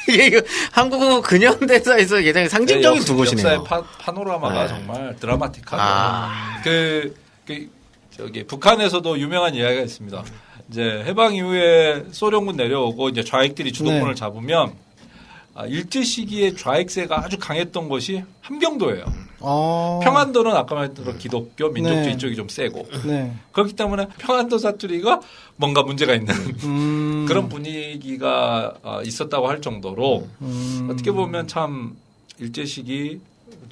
이게 한국 근현대사에서 굉장히 상징적인 두 곳이네요. 역사의 파노라마가 네. 정말 드라마틱하고 아. 저기 북한에서도 유명한 이야기가 있습니다. 이제 해방 이후에 소련군 내려오고 이제 좌익들이 주도권을 네. 잡으면 일제 시기에 좌익세가 아주 강했던 곳이 함경도예요. 평안도는 아까 말했던 기독교 민족주의 네. 쪽이 좀 세고 네. 그렇기 때문에 평안도 사투리가 뭔가 문제가 있는 그런 분위기가 있었다고 할 정도로 어떻게 보면 참 일제 시기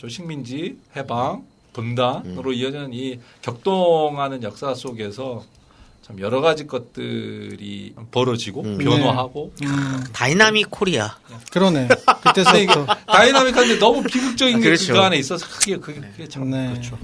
식민지 해방 분단으로 이어지는 이 격동하는 역사 속에서 참 여러 가지 것들이 벌어지고 변화하고 다이나믹 코리아. 그러네. 근데 이게 그때서부터. 다이나믹한데 너무 비극적인 게 그렇죠. 그 안에 있어서 그게 참 네. 그렇죠.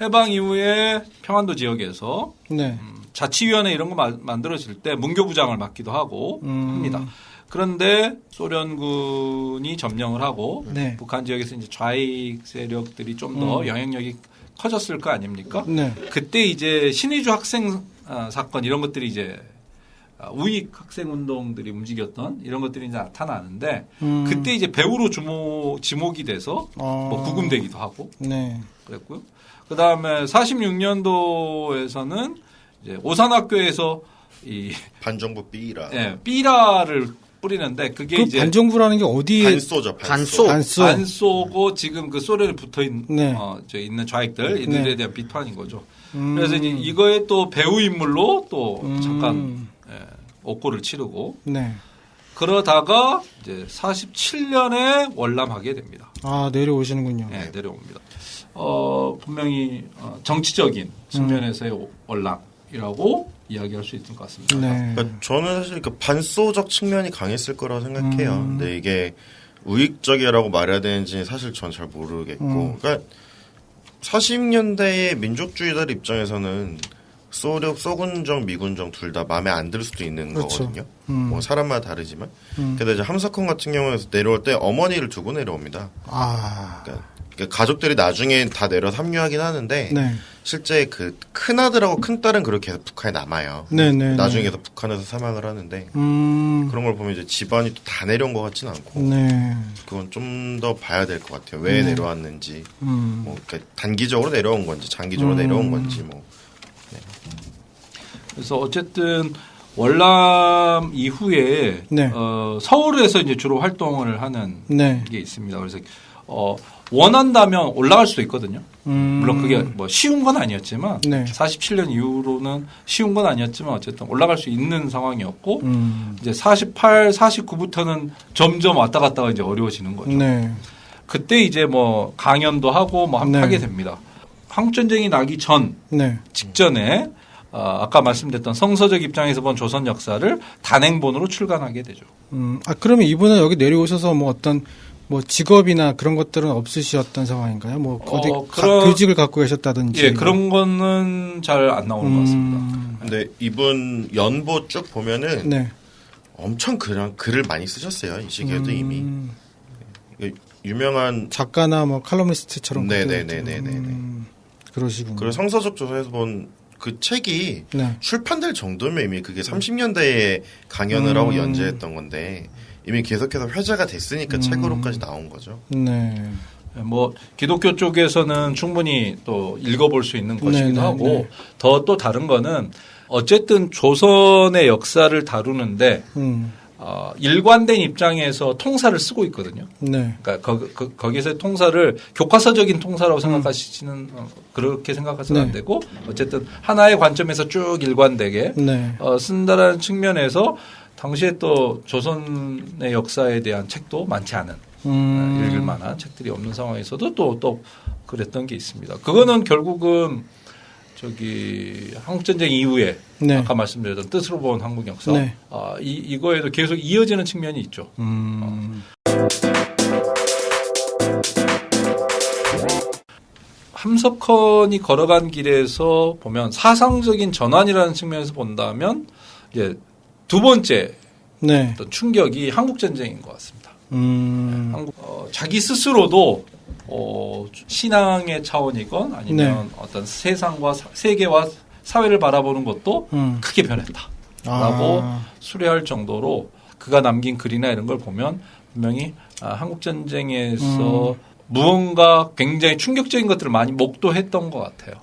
해방 이후에 평안도 지역에서 네. 자치위원회 이런 거 만들어질 때 문교부장을 맡기도 하고 합니다. 그런데 소련군이 점령을 하고 네. 북한 지역에서 이제 좌익 세력들이 좀 더 영향력이 커졌을 거 아닙니까? 네. 그때 이제 신의주 학생 사건 이런 것들이 이제 우익 학생 운동들이 움직였던 이런 것들이 이제 나타나는데 그때 이제 배우로 지목이 돼서 뭐 구금되기도 하고 네. 그랬고요. 그 다음에 46년도에서는 이제 오산학교에서 이 반정부 B라. 예, 삐라를 뿌리는데 그게 그 이제 반정부라는 게 어디에 반소죠. 반소. 반소. 반소고 지금 그 소련에 붙어 있는 네. 저 있는 좌익들 이들에 네. 대한 비판인 거죠. 그래서 이제 이거에 또 배우 인물로 또 잠깐 옥고를 치르고 네. 그러다가 이제 47년에 월남하게 됩니다. 아, 내려오시는군요. 네, 내려옵니다. 분명히 정치적인 측면에서의 월남이라고 이야기할 수 있을 것 같습니다. 네. 그러니까 저는 사실 그 반소적 측면이 강했을 거라고 생각해요. 근데 이게 우익적이라고 말해야 되는지 사실 전 잘 모르겠고. 그러니까 40년대의 민족주의자들 입장에서는 소군정, 미군정 둘 다 마음에 안 들 수도 있는 그렇죠. 거거든요. 뭐 사람마다 다르지만. 근데 이제 함석헌 같은 경우에서 내려올 때 어머니를 두고 내려옵니다. 아. 그러니까 가족들이 나중에 다 내려서 합류하긴 하는데 네. 실제 그 큰아들하고 큰딸은 그렇게 해서 북한에 남아요. 네네. 나중에서 북한에서 사망을 하는데 그런 걸 보면 이제 집안이 또 다 내려온 것 같진 않고 네. 그건 좀 더 봐야 될 것 같아요. 왜 내려왔는지 뭐 그러니까 단기적으로 내려온 건지 장기적으로 내려온 건지 뭐. 그래서 어쨌든 월남 이후에 네. 서울에서 이제 주로 활동을 하는 네. 게 있습니다. 그래서 원한다면 올라갈 수도 있거든요. 물론 그게 뭐 쉬운 건 아니었지만 네. 47년 이후로는 쉬운 건 아니었지만 어쨌든 올라갈 수 있는 상황이었고 이제 48, 49부터는 점점 왔다 갔다가 이제 어려워지는 거죠. 네. 그때 이제 뭐 강연도 하고 뭐 네. 하게 됩니다. 한국전쟁이 나기 전 네. 직전에 아까 말씀드렸던 성서적 입장에서 본 조선 역사를 단행본으로 출간하게 되죠. 그러면 이분은 여기 내려오셔서 뭐 어떤 뭐 직업이나 그런 것들은 없으셨던 상황인가요? 뭐 어디 그런- 교직을 갖고 계셨다든지. 예, 그런 거는 잘 안 나오는 것 같습니다. 근데 이분 연보 쭉 보면은 네. 엄청 글을 많이 쓰셨어요. 이 시기에도 이미. 유명한 작가나 뭐 칼럼니스트처럼. 네네네네네. 그러시군요. 그리고 성서적 조사에서 본 그 책이 네. 출판될 정도면 이미 그게 30년대에 강연을 하고 연재했던 건데 이미 계속해서 회자가 됐으니까 책으로까지 나온 거죠. 네. 뭐 기독교 쪽에서는 충분히 또 읽어볼 수 있는 것이기도 네, 하고 네. 더 또 다른 거는 어쨌든 조선의 역사를 다루는데 일관된 입장에서 통사를 쓰고 있거든요. 네. 그러니까 거기서 통사를 교과서적인 통사라고 생각하시지는 그렇게 생각하시면 네. 안 되고 어쨌든 하나의 관점에서 쭉 일관되게 네. 쓴다라는 측면에서 당시에 또 조선의 역사에 대한 책도 많지 않은 읽을 만한 책들이 없는 상황에서도 또 그랬던 게 있습니다. 그거는 결국은 한국전쟁 이후에 네. 아까 말씀드렸던 뜻으로 본 한국 역사 네. 이거에도 계속 이어지는 측면이 있죠. 함석헌이 걸어간 길에서 보면 사상적인 전환이라는 측면에서 본다면 이제 두 번째 네. 어떤 충격이 한국 전쟁인 것 같습니다. 자기 스스로도 신앙의 차원이건 아니면 네. 어떤 세상과 세계와 사회를 바라보는 것도 크게 변했다라고 수려할 정도로 그가 남긴 글이나 이런 걸 보면 분명히 한국 전쟁에서 무언가 굉장히 충격적인 것들을 많이 목도했던 것 같아요.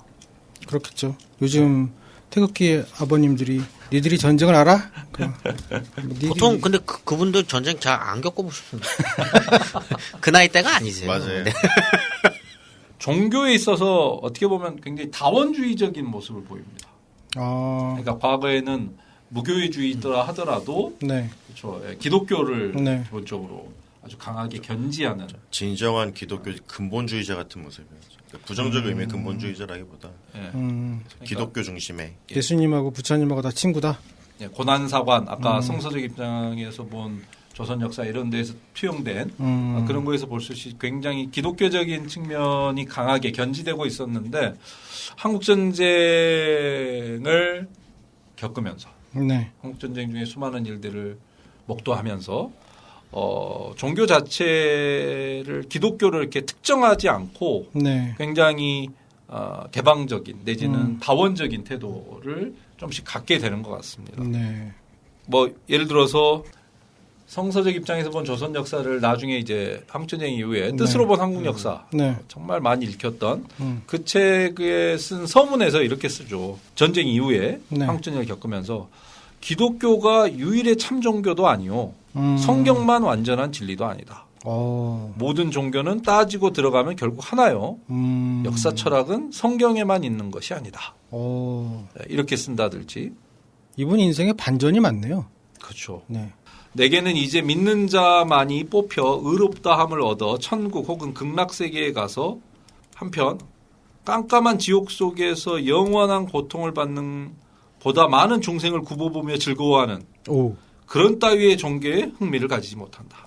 그렇겠죠. 요즘 태극기 아버님들이 니들이 전쟁을 알아? 보통 근데 그분들 전쟁 잘 안 겪어보셨습니다. 그 나이 때가 아니세요. 맞아요. 네. 종교에 있어서 어떻게 보면 굉장히 다원주의적인 모습을 보입니다. 그러니까 과거에는 무교회주의더라 하더라도 네. 그렇죠. 기독교를 네. 기본적으로 아주 강하게 견지하는 진정한 기독교 근본주의자 같은 모습이었죠. 부정적 의미의 근본주의자라기보다 예. 기독교 중심의 예수님하고 부처님하고 다 친구다. 예, 고난사관 아까 성서적 입장에서 본 조선 역사 이런 데에서 투영된 그런 거에서 볼 수 있이 굉장히 기독교적인 측면이 강하게 견지되고 있었는데 한국 전쟁을 겪으면서 네. 한국 전쟁 중에 수많은 일들을 목도하면서 종교 자체를 기독교를 이렇게 특정하지 않고 네. 굉장히 개방적인 내지는 다원적인 태도를 좀씩 갖게 되는 것 같습니다. 네. 뭐 예를 들어서 성서적 입장에서 본 조선 역사를 나중에 이제 한국전쟁 이후에 뜻으로 본 한국 역사 네. 정말 많이 읽혔던 그 책에 쓴 서문에서 이렇게 쓰죠. 전쟁 이후에 네. 한국전쟁을 겪으면서 기독교가 유일의 참 종교도 아니요. 성경만 완전한 진리도 아니다. 모든 종교는 따지고 들어가면 결국 하나요. 역사 철학은 성경에만 있는 것이 아니다. 이렇게 쓴다든지. 이분 인생에 반전이 많네요. 그렇죠. 네. 내게는 이제 믿는 자만이 뽑혀 의롭다함을 얻어 천국 혹은 극락세계에 가서 한편 깜깜한 지옥 속에서 영원한 고통을 받는 보다 많은 중생을 굽어보며 즐거워하는 그런 따위의 종교에 흥미를 가지지 못한다.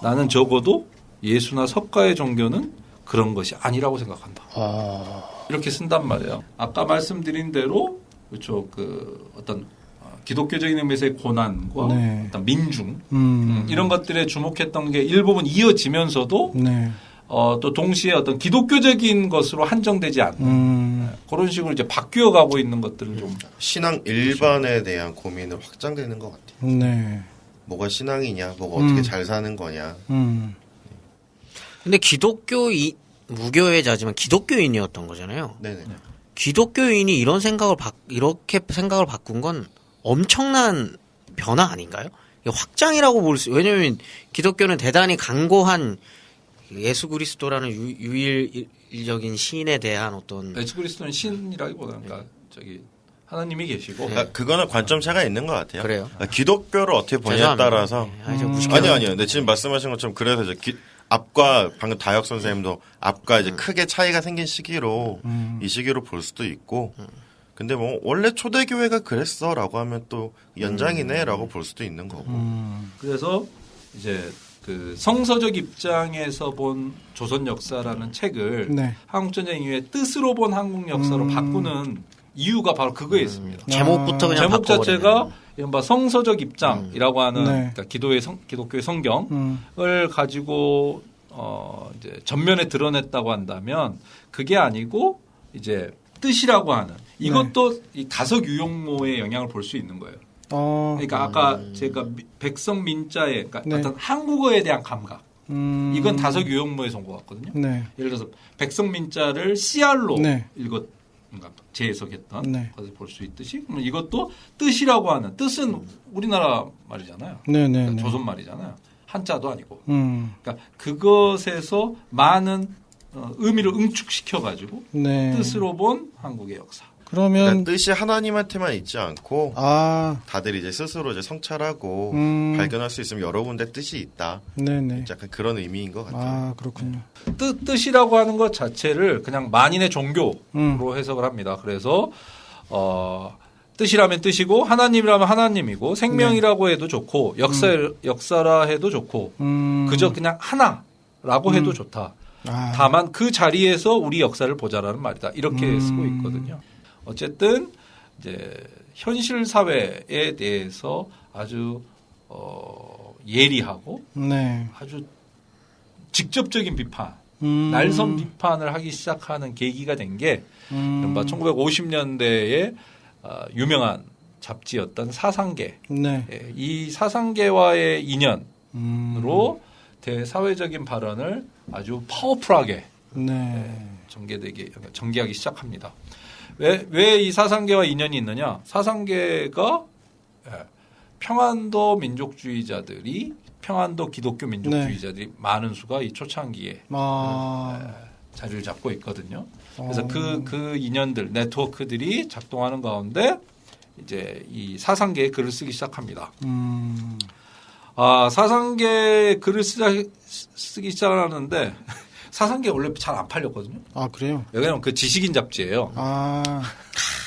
나는 적어도 예수나 석가의 종교는 그런 것이 아니라고 생각한다. 이렇게 쓴단 말이에요. 아까 말씀드린 대로 그렇죠. 그 어떤 기독교적인 의미에서의 고난과 네. 어떤 민중 이런 것들에 주목했던 게 일부분 이어지면서도 네. 또 동시에 어떤 기독교적인 것으로 한정되지 않는 그런 식으로 이제 바뀌어 가고 있는 것들을 좀 신앙 일반에 대한 고민을 확장되는 것 같아요. 네. 뭐가 신앙이냐, 뭐가 어떻게 잘 사는 거냐. 근데 무교회자지만 기독교인이었던 거잖아요. 네네. 기독교인이 이렇게 생각을 바꾼 건 엄청난 변화 아닌가요? 확장이라고 볼 수, 왜냐면 기독교는 대단히 강고한 예수 그리스도라는 유일적인 신에 대한 어떤. 예수 그리스도는 신이라기보다는 그러니까 하나님이 계시고. 그거는 관점 차가 있는 것 같아요. 그래요. 기독교를 어떻게 보냐에 따라서. 아니요. 근데 지금 말씀하신 것처럼 그래서 이제 앞과 방금 다혁 선생님도 앞과 이제 크게 차이가 생긴 시기로 이 시기로 볼 수도 있고. 근데 뭐 원래 초대교회가 그랬어라고 하면 또 연장이네라고 볼 수도 있는 거고. 그래서 이제 그 성서적 입장에서 본 조선 역사라는 책을 네. 한국전쟁 이후에 뜻으로 본 한국 역사로 바꾸는 이유가 바로 그거에 있습니다. 제목부터 그냥 제목 바꿔버리는. 자체가 이른바 성서적 입장이라고 하는 네. 그러니까 기독교의 성경을 가지고 이제 전면에 드러냈다고 한다면 그게 아니고 이제 뜻이라고 하는 이것도 이 다석 유용모의 영향을 볼 수 있는 거예요. 그러니까 아까 제가 백성 민자의 그러니까 네. 어떤 한국어에 대한 감각 이건 다석 유용모에서 온 것 같거든요. 네. 예를 들어서 백성 민자를 CR로 네. 뭔가 재해석했던 네. 것을 볼 수 있듯이 그러면 이것도 뜻이라고 하는 뜻은 우리나라 말이잖아요. 네, 네, 그러니까 네. 조선 말이잖아요. 한자도 아니고. 그러니까 그것에서 많은 의미를 응축시켜 가지고 네. 뜻으로 본 한국의 역사. 그러면 그러니까 뜻이 하나님한테만 있지 않고 다들 이제 스스로 이제 성찰하고 발견할 수 있으면 여러 군데 뜻이 있다. 네네. 약간 그런 의미인 것 같아요. 아, 그렇군요. 뜻이라고 하는 것 자체를 그냥 만인의 종교로 해석을 합니다. 그래서 뜻이라면 뜻이고 하나님이라면 하나님이고 생명이라고 해도 좋고 역사라 해도 좋고 그저 그냥 하나라고 해도 좋다. 다만 그 자리에서 우리 역사를 보자라는 말이다. 이렇게 쓰고 있거든요. 어쨌든 이제 현실 사회에 대해서 아주 예리하고 네. 아주 직접적인 비판, 날선 비판을 하기 시작하는 계기가 된 게 이른바 1950년대에 유명한 잡지였던 사상계. 네. 예, 이 사상계와의 인연으로 대사회적인 발언을 아주 파워풀하게 네. 전개하기 시작합니다. 왜 이 사상계와 인연이 있느냐? 사상계가 평안도 민족주의자들이 평안도 기독교 민족주의자들이 많은 수가 이 초창기에 자리를 잡고 있거든요. 그래서 그 인연들 네트워크들이 작동하는 가운데 이제 이 사상계에 글을 쓰기 시작합니다. 사상계 글을 쓰기 시작하는데 사상계 원래 잘 안 팔렸거든요. 아, 그래요? 왜냐하면 그 지식인 잡지예요.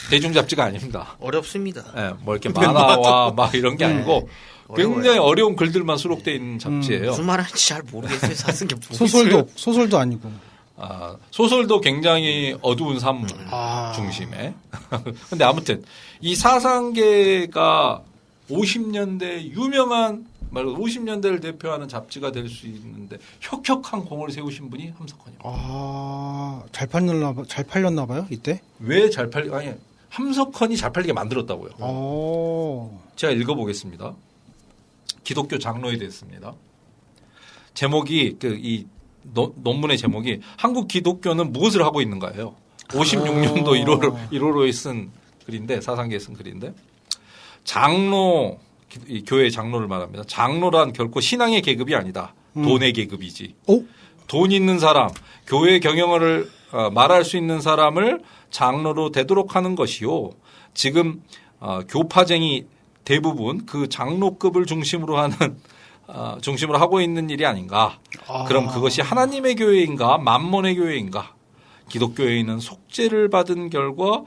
대중 잡지가 아닙니다. 어렵습니다. 네, 뭐 이렇게 만화와 막 이런 게 아니고 굉장히 어려운 글들만 수록되어 있는 잡지예요. 무슨 말하는지 잘 모르겠어요. 사는 게 소설도 아니고. 소설도 굉장히 어두운 삶 중심에. 근데 아무튼 이 사상계가 50년대 유명한 50년대를 대표하는 잡지가 될 수 있는데 혁혁한 공을 세우신 분이 함석헌이에요. 잘 팔렸나 봐요, 이때? 왜 아니, 함석헌이 잘 팔리게 만들었다고요. 제가 읽어보겠습니다. 기독교 장로에 됐습니다. 제목이 이 논문의 제목이 한국 기독교는 무엇을 하고 있는가예요. 56년도 1월호에 쓴 글인데 사상계에 쓴 글인데 장로 이 교회 장로를 말합니다. 장로란 결코 신앙의 계급이 아니다. 돈의 계급이지. 돈 있는 사람, 교회 경영을 말할 수 있는 사람을 장로로 되도록 하는 것이요. 지금 교파쟁이 대부분 그 장로급을 중심으로 하고 있는 일이 아닌가. 그럼 그것이 하나님의 교회인가 만몬의 교회인가. 기독교회는 속죄를 받은 결과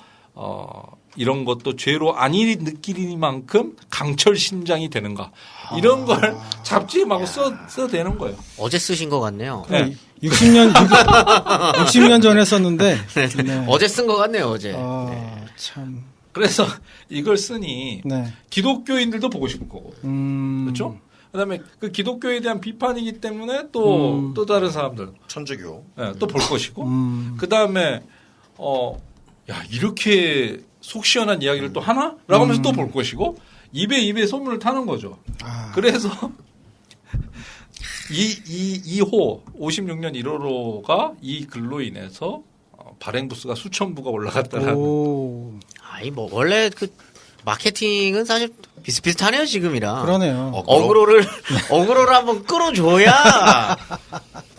이런 것도 죄로 아니 느끼리만큼 강철 신장이 되는가. 이런 걸 잡지에 막 써도 되는 거예요. 어제 쓰신 것 같네요. 네. 60년 전에 썼는데. 네. 어제 쓴 것 같네요, 어제. 참. 그래서 이걸 쓰니 네. 기독교인들도 보고 싶을 거고. 그렇죠? 그다음에 그 기독교에 대한 비판이기 때문에 또 다른 사람들 천주교 또 볼 것이고. 그다음에 야, 이렇게 속 시원한 이야기를 또 하나? 라고 하면서 또 볼 것이고, 입에 소문을 타는 거죠. 그래서, 56년 1월호가 이 글로 인해서 발행부수가 수천 부가 올라갔다라는. 원래 마케팅은 사실 비슷비슷하네요, 지금이랑. 그러네요. 어그로를 한번 끌어줘야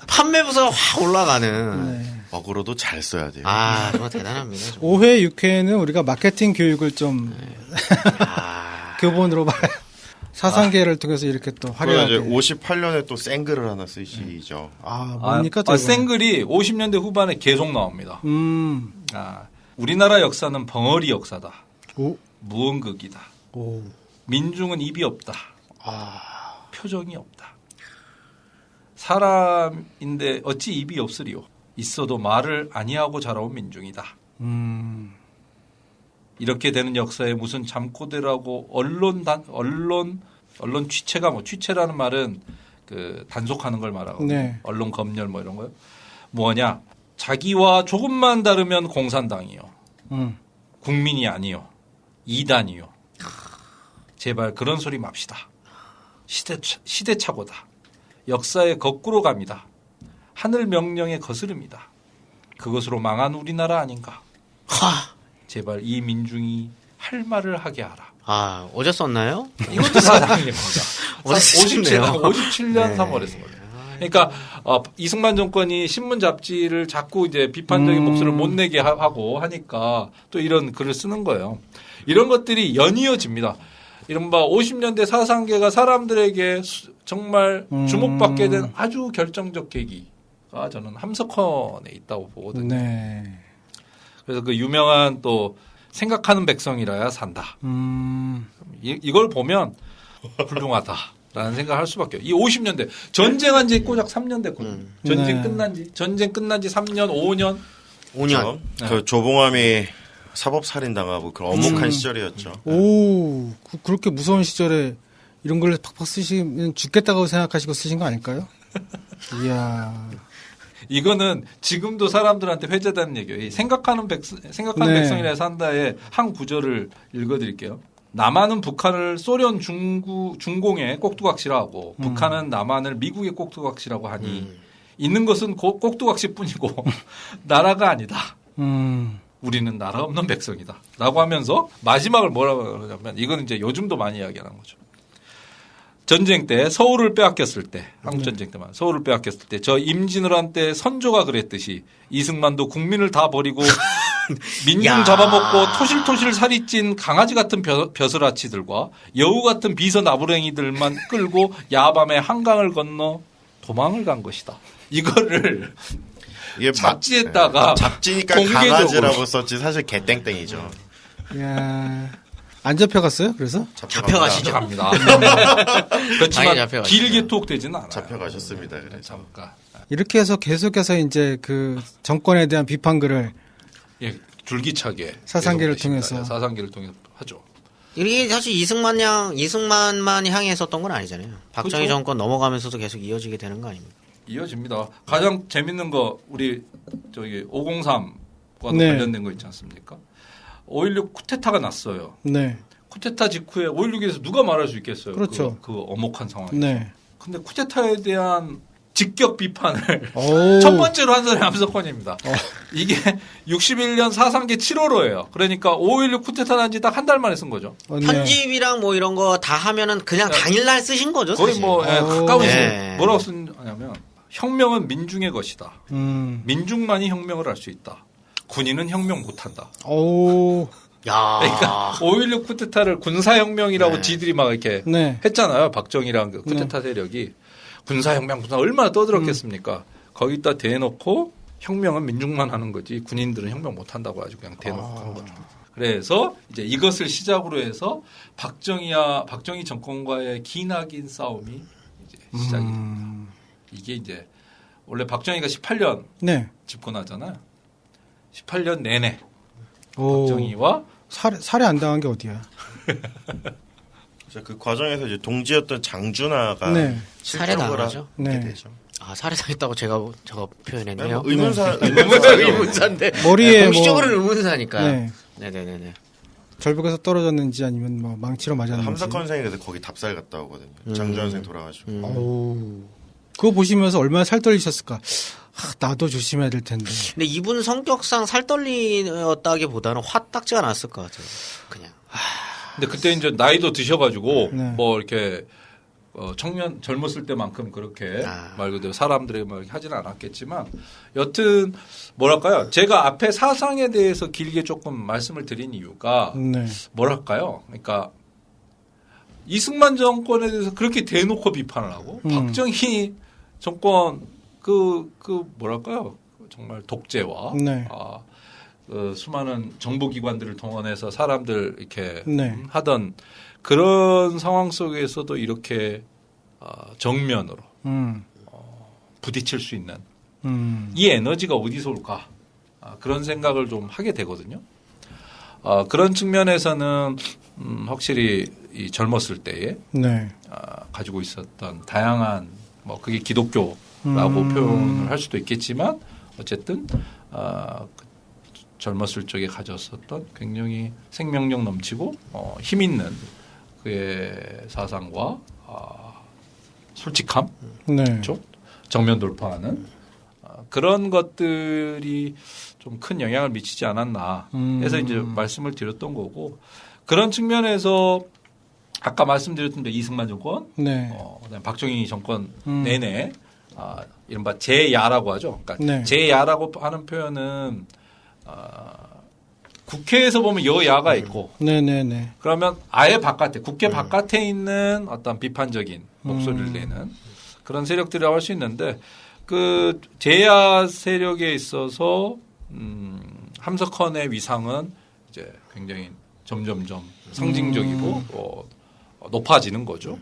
판매부가 확 올라가는. 네. 어그로도 잘 써야 돼요. 정말 대단합니다. 5회, 6회는 우리가 마케팅 교육을 좀 교본으로 봐요. 사상계를 통해서 이렇게 또 화려하게. 이제 58년에 또 생글을 하나 쓰시죠. 뭡니까? 또 생글이 50년대 후반에 계속 나옵니다. 우리나라 역사는 벙어리 역사다. 무언극이다. 민중은 입이 없다. 표정이 없다. 사람인데 어찌 입이 없으리요. 있어도 말을 아니하고 자라온 민중이다. 이렇게 되는 역사에 무슨 잠꼬대라고 언론 취체가 뭐 취체라는 말은 그 단속하는 걸 말하고 네. 언론 검열 뭐 이런 거요. 뭐냐? 자기와 조금만 다르면 공산당이요. 국민이 아니요. 이단이요. 제발 그런 소리 맙시다. 시대착오다. 역사에 거꾸로 갑니다. 하늘 명령에 거스릅니다. 그것으로 망한 우리나라 아닌가. 제발 이 민중이 할 말을 하게 하라. 아, 어제 썼나요? 이것도 사장입니다. 어제 쓰셨네요. 57년 네. 3월에 쓴 거예요. 그러니까 이승만 정권이 신문 잡지를 자꾸 이제 비판적인 목소리를 못 내게 하고 하니까 또 이런 글을 쓰는 거예요. 이런 것들이 연이어집니다. 이른바 50년대 사상계가 사람들에게 정말 주목받게 된 아주 결정적 계기가 저는 함석헌에 있다고 보거든요. 네. 그래서 그 유명한 또 생각하는 백성이라야 산다. 이걸 보면 훌륭하다라는 생각을 할 수밖에 없어요. 이 50년대 전쟁한 지 꼬작 3년 됐거든요. 전쟁 끝난 지 3년, 5년. 5년. 그 조봉암이 사법살인 당하고 그런 엄혹한 시절이었죠. 오, 그렇게 무서운 시절에 이런 걸 팍팍 쓰시면 죽겠다고 생각하시고 쓰신 거 아닐까요? 이야. 이거는 지금도 사람들한테 회자되는 얘기예요. 이 생각하는 네. 백성이라 산다의 한 구절을 읽어드릴게요. 남한은 북한을 소련 중공의 꼭두각시라고 북한은 남한을 미국의 꼭두각시라고 하니 있는 것은 꼭두각시뿐이고 나라가 아니다. 우리는 나라 없는 백성이다. 라고 하면서 마지막을 뭐라고 하냐면 이건 이제 요즘도 많이 이야기하는 거죠. 전쟁 때 서울을 빼앗겼을 때 한국전쟁 때만 서울을 빼앗겼을 때 저 임진왜란 선조가 그랬듯이 이승만도 국민을 다 버리고 민중 잡아먹고 토실토실 살이 찐 강아지 같은 벼슬아치들과 여우 같은 비서 나부랭이들만 끌고 야밤에 한강을 건너 도망을 간 것이다. 이거를 이게 잡지에다가 잡지니까 공개적으로. 강아지라고 썼지 사실 개땡땡이죠. 이야. 안 잡혀갔어요? 그래서? 잡혀가시죠. 갑니다. 당연히 그렇지만 잡혀가시죠. 길게 투옥되지는 않아요. 잡혀가셨습니다. 그래서 잠깐. 이렇게 해서 계속해서 이제 그 정권에 대한 비판글을 예, 줄기차게 사상계를 계속되십니다. 통해서. 예, 사상계를 통해서 하죠. 이게 사실 이승만만 향했었던 건 아니잖아요. 박정희 그렇죠. 정권 넘어가면서도 계속 이어지게 되는 거 아닙니까? 이어집니다. 가장 재밌는 거 우리 저기 503과 네. 관련된 거 있지 않습니까? 5.16 쿠데타가 났어요. 네. 쿠데타 직후에 5.16에 대해서 누가 말할 수 있겠어요? 그렇죠. 그 엄혹한 상황. 네. 근데 쿠데타에 대한 직격 비판을 오. 첫 번째로 한 사람이 함석헌입니다. 이게 61년 사상계 7월호예요. 그러니까 5.16 쿠데타 난 지 딱 한 달 만에 쓴 거죠. 네. 편집이랑 뭐 이런 거 다 하면은 그냥 당일날 쓰신 거죠, 거의 사실. 뭐 예, 오. 가까운 시일. 네. 뭐라고 쓰냐면 혁명은 민중의 것이다. 민중만이 혁명을 할 수 있다. 군인은 혁명 못한다. 오. 야. 그러니까 5.16 쿠데타를 군사혁명이라고 네. 지들이 막 이렇게 네. 했잖아요. 박정희랑 그 쿠데타 세력이. 군사혁명, 얼마나 떠들었겠습니까? 거기다 대놓고 혁명은 민중만 하는 거지 군인들은 혁명 못한다고 아주 그냥 대놓고 한 거죠. 그래서 이제 이것을 시작으로 해서 박정희 정권과의 기나긴 싸움이 이제 시작이 됩니다. 이게 이제 원래 박정희가 18년 네. 집권하잖아요. 18년 내내 오. 박정희와 살해 안 당한 게 어디야? 그 과정에서 이제 동지였던 장준하가 네. 실격을 살해당하죠? 하게 네. 되죠. 아, 살해당했다고 제가 표현했네요. 뭐 의문사 의문사인데. 머리에 공식적으로는 뭐- 의문사니까. 네. 네네네네. 절벽에서 떨어졌는지 아니면 뭐 망치로 맞았는지. 함석헌 선생이 그래서 거기 답살 갔다 오거든요. 장준하 선생 돌아가지고. 오. 그거 보시면서 얼마나 살떨리셨을까. 나도 조심해야 될 텐데. 근데 이분 성격상 살떨리였다기보다는 화딱지가 났을 것 같아요. 그냥. 근데 그때 이제 나이도 드셔가지고 네. 뭐 이렇게 젊었을 때만큼 그렇게 말 그대로 사람들에게 막 하지는 않았겠지만 여튼 뭐랄까요? 제가 앞에 사상에 대해서 길게 조금 말씀을 드린 이유가 네. 뭐랄까요? 그러니까 이승만 정권에 대해서 그렇게 대놓고 비판을 하고 박정희 정권 그 뭐랄까요? 정말 독재와 네. 수많은 정보기관들을 동원해서 사람들 이렇게 네. 하던 그런 상황 속에서도 이렇게 정면으로 부딪힐 수 있는 음. 이 에너지가 어디서 올까? 그런 생각을 좀 하게 되거든요. 그런 측면에서는 확실히 이 젊었을 때에 네. 가지고 있었던 다양한 뭐 그게 기독교라고 음. 표현을 할 수도 있겠지만 어쨌든 젊었을 적에 가졌었던 굉장히 생명력 넘치고 힘 있는 그의 사상과 솔직함, 네. 그렇죠? 정면 돌파하는 그런 것들이 좀 큰 영향을 미치지 않았나 해서 이제 말씀을 드렸던 거고 그런 측면에서 아까 말씀드렸던 이승만 정권, 네. 그다음에 박정희 정권 내내 이른바 제야라고 하죠. 그러니까 네. 제야라고 하는 표현은 국회에서 보면 여야가 있고 네네네. 그러면 아예 바깥에 국회 바깥에 있는 어떤 비판적인 목소리를 내는 그런 세력들이라고 할 수 있는데 그 제야 세력에 있어서 함석헌의 위상은 이제 굉장히 점점점 상징적이고 높아지는 거죠.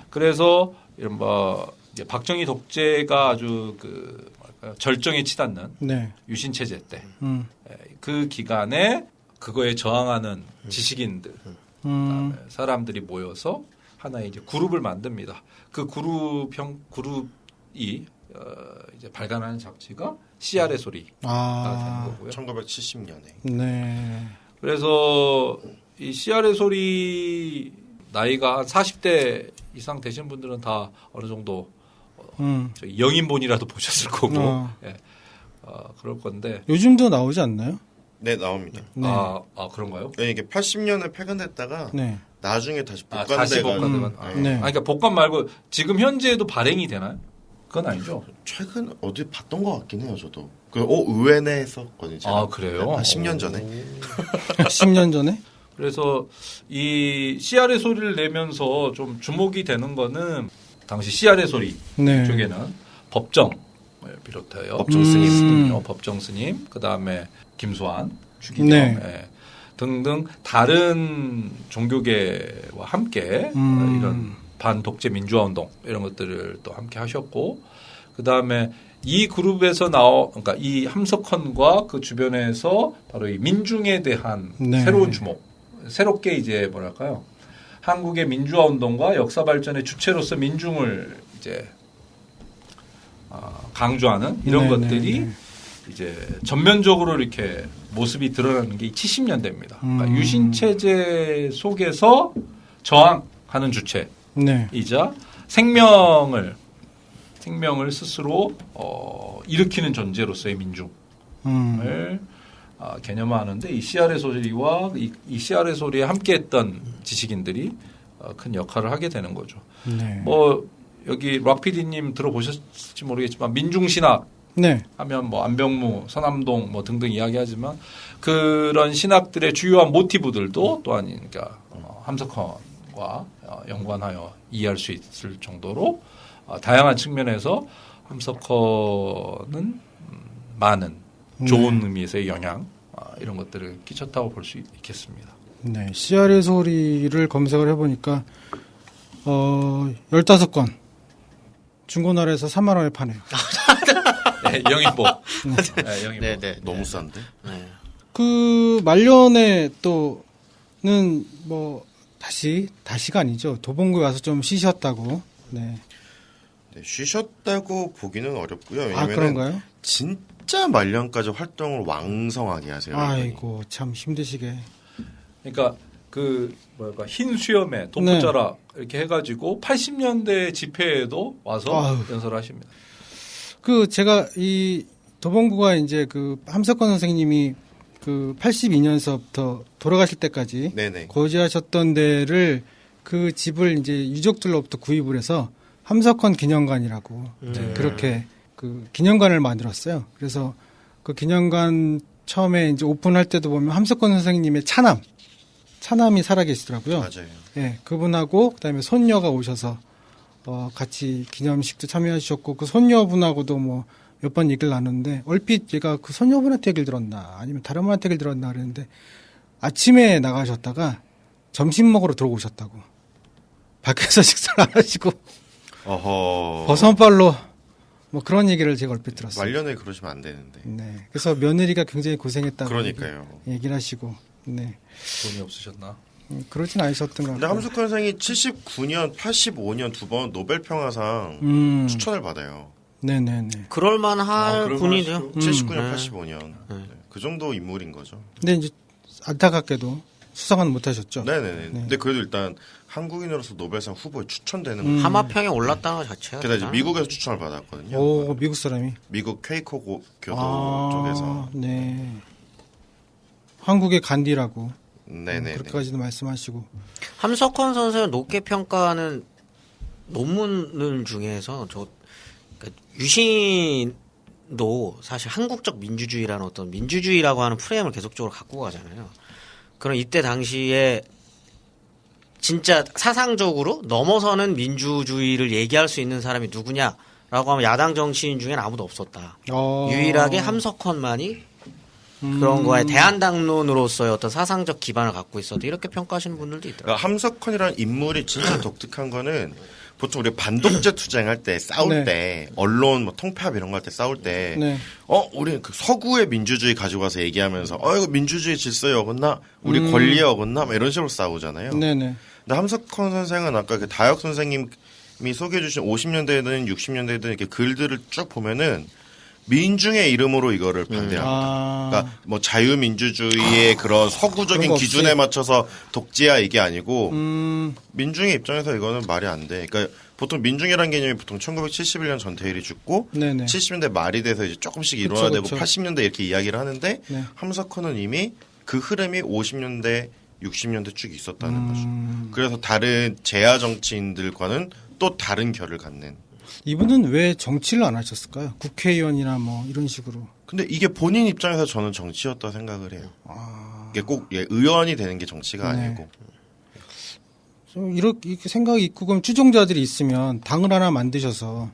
그래서 이른바 이제 박정희 독재가 아주 그 절정에 치닫는 네. 유신 체제 때 그 기간에 그거에 저항하는 지식인들 그다음에 사람들이 모여서 하나의 이제 그룹을 만듭니다. 그 그룹이 이제 발간하는 잡지가 CR의 소리가 되는 거고요. 1970년에. 네. 그래서 이 CR의 소리 나이가 한 40대 이상 되신 분들은 다 어느 정도 저희 영인본이라도 보셨을 거고 예. 그럴 건데 요즘도 나오지 않나요? 네, 나옵니다. 네. 그런가요? 네, 이게 80년에 폐간됐다가 네. 나중에 다시 다시 복간돼가 복간되면 네. 그러니까 복간 말고 지금 현재에도 발행이 되나요? 그건 아니죠. 최근 어디 봤던 것 같긴 해요, 저도. 의외내 했었거든요. 제가. 그래요? 한 10년 전에. 10년 전에? 그래서 이 CR의 소리를 내면서 좀 주목이 되는 거는 당시 CR의 소리 네. 쪽에는 법정을 비롯해요. 법정 스님. 법정 스님, 그 다음에 김수환, 주기경 네. 등등 다른 종교계와 함께 이런 반독재 민주화 운동 이런 것들을 또 함께 하셨고, 그 다음에 이 그룹에서 그러니까 이 함석헌과 그 주변에서 바로 이 민중에 대한 네. 새로운 주목, 새롭게 이제 뭐랄까요, 한국의 민주화 운동과 역사 발전의 주체로서 민중을 이제 강조하는 이런 네, 것들이 네, 네. 이제 전면적으로 이렇게 모습이 드러나는 게 70년대입니다. 그러니까 유신 체제 속에서 저항하는 주체이자 네. 생명을 스스로 일으키는 존재로서의 민중을 개념화하는데 이 CR의 소리와 이 CR의 소리에 함께했던 지식인들이 큰 역할을 하게 되는 거죠. 네. 뭐 여기 락 PD님 들어보셨을지 모르겠지만 민중신학 네. 하면 뭐 안병무, 서남동 뭐 등등 이야기하지만 그런 신학들의 주요한 모티브들도 또한 그러니까 함석헌과 연관하여 이해할 수 있을 정도로 다양한 측면에서 함석헌은 많은 좋은 의미에서의 영향 이런 것들을 끼쳤다고 볼 수 있겠습니다. 네. CR의 소리를 검색을 해보니까 15권 중고나라에서 3만 원에 파네요. 네, 영인보. 네, 영인보. 네네. 너무 싼데? 네. 그 말년에 또는 뭐 다시가 아니죠. 도봉구에 와서 좀 쉬셨다고. 네. 네, 쉬셨다고 보기는 어렵고요. 왜냐면 그런가요? 진짜 말년까지 활동을 왕성하게 하세요. 아이고 참 힘드시게. 그러니까 그 뭐랄까 흰 수염에 도포자락 이렇게 해가지고 80년대 집회에도 와서 아유. 연설을 하십니다. 그 제가 이 도봉구가 이제 그 함석헌 선생님이 그 82년서부터 돌아가실 때까지 네네. 거주하셨던 데를 그 집을 이제 유족들로부터 구입을 해서 함석헌 기념관이라고 그렇게 그 기념관을 만들었어요. 그래서 그 기념관 처음에 이제 오픈할 때도 보면 함석헌 선생님의 차남이 살아계시더라고요. 맞아요. 예, 그분하고 그다음에 손녀가 오셔서 같이 기념식도 참여하셨고 그 손녀분하고도 뭐 몇 번 얘기를 나눴는데 얼핏 제가 그 손녀분한테 얘기를 들었나 아니면 다른 분한테 얘기를 들었나 그랬는데 아침에 나가셨다가 점심 먹으러 들어오셨다고 밖에서 식사를 안 하시고 어허. 버선발로 뭐 그런 얘기를 제가 얼핏 들었어요. 말년에 그러시면 안 되는데. 네. 그래서 며느리가 굉장히 고생했다고 그러니까요. 얘기를 하시고, 네. 돈이 없으셨나? 그러진 않으셨던 것 근데 같아요. 함석헌 선생이 79년, 85년 두 번 노벨 평화상 추천을 받아요. 네네네. 그럴만할 분이죠. 79년, 네. 85년. 네. 그 정도 인물인 거죠. 근데 이제 안타깝게도 수상은 못하셨죠. 네네네. 근데 그래도 일단 한국인으로서 노벨상 후보에 추천되는 음. 거. 하마평에 올랐다는 것 자체가. 게다가 이제 대단한 미국에서 추천을 받았거든요. 오, 미국 사람이. 미국 퀘이커 교도 쪽에서. 네. 한국의 간디라고. 네네. 그렇게까지도 말씀하시고. 함석헌 선생을 높게 평가하는 논문 중에서 그러니까 유신도 사실 한국적 민주주의라는 어떤 민주주의라고 하는 프레임을 계속적으로 갖고 가잖아요. 그럼 이때 당시에 진짜 사상적으로 넘어서는 민주주의를 얘기할 수 있는 사람이 누구냐라고 하면 야당 정치인 중엔 아무도 없었다. 유일하게 함석헌만이 그런 거에 대한당론으로서의 어떤 사상적 기반을 갖고 있어도 이렇게 평가하시는 분들도 있더라고요. 그러니까 함석헌이라는 인물이 진짜 독특한 거는 보통 우리 반독재 투쟁할 때 싸울 네. 때 언론 뭐 통폐합 이런 거 할 때 싸울 때 네. 우리 그 서구의 민주주의 가지고 와서 얘기하면서 이거 민주주의 질서에 어긋나 우리 권리에 어긋나 막 이런 식으로 싸우잖아요. 네네. 근데 함석헌 선생은 아까 그 다혁 선생님이 소개해 주신 50년대든 60년대든 이렇게 글들을 쭉 보면은 민중의 이름으로 이거를 반대합니다. 그러니까 뭐 자유민주주의의 그런 서구적인 그런 거 기준에 없이. 맞춰서 독재야 이게 아니고 음. 민중의 입장에서 이거는 말이 안 돼. 그러니까 보통 민중이라는 개념이 보통 1971년 전태일이 죽고 네네. 70년대 말이 돼서 이제 조금씩 그쵸, 일원화되고 그쵸. 80년대 이렇게 이야기를 하는데 네. 함석헌은 이미 그 흐름이 50년대, 60년대 쭉 있었다는 거죠. 음. 그래서 다른 재야 정치인들과는 또 다른 결을 갖는. 이분은 왜 정치를 안 하셨을까요? 국회의원이나 뭐 이런 식으로. 근데 이게 본인 입장에서 저는 정치였다 생각을 해요. 이게 꼭 의원이 되는 게 정치가 네. 아니고. 좀 이렇게 생각이 있고 그럼 추종자들이 있으면 당을 하나 만드셔서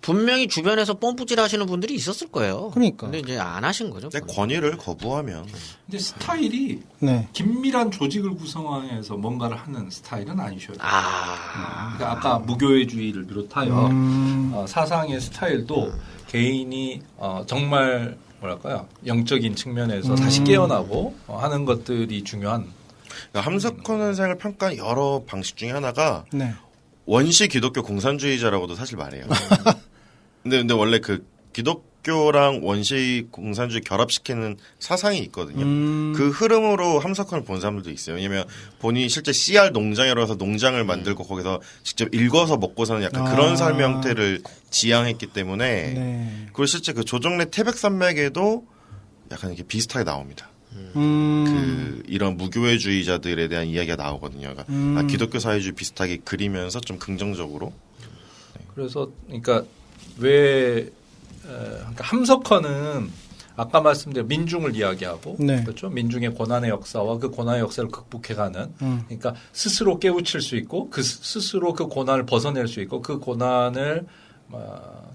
분명히 주변에서 뽐뿌질 하시는 분들이 있었을 거예요. 그러니까. 근데 이제 안 하신 거죠. 근데 권위를 거부하면 근데 스타일이 네. 긴밀한 조직을 구성해서 뭔가를 하는 스타일은 아니셔요. 아, 그러니까 아까 무교회주의를 비롯하여 사상의 스타일도 개인이 정말 뭐랄까요 영적인 측면에서 다시 깨어나고 하는 것들이 중요한. 그러니까 함석헌 선생을 평가한 여러 방식 중에 하나가 네. 원시 기독교 공산주의자라고도 사실 말해요. 근데 원래 그 기독교랑 원시 공산주의 결합시키는 사상이 있거든요. 그 흐름으로 함석헌을 본 사람들도 있어요. 왜냐면 본인이 실제 CR 농장에 가서 농장을 만들고 거기서 직접 읽어서 먹고 사는 약간 그런 삶의 형태를 지향했기 때문에 네. 그리고 실제 그 조정래 태백산맥에도 약간 이렇게 비슷하게 나옵니다. 그 이런 무교회주의자들에 대한 이야기가 나오거든요. 그러니까 기독교 사회주의 비슷하게 그리면서 좀 긍정적으로. 그래서 그러니까 그러니까 함석헌은 아까 말씀드린 민중을 이야기하고 네. 그렇죠. 민중의 고난의 역사와 그 고난의 역사를 극복해가는 그러니까 스스로 깨우칠 수 있고 그 스스로 그 고난을 벗어낼 수 있고 그 고난을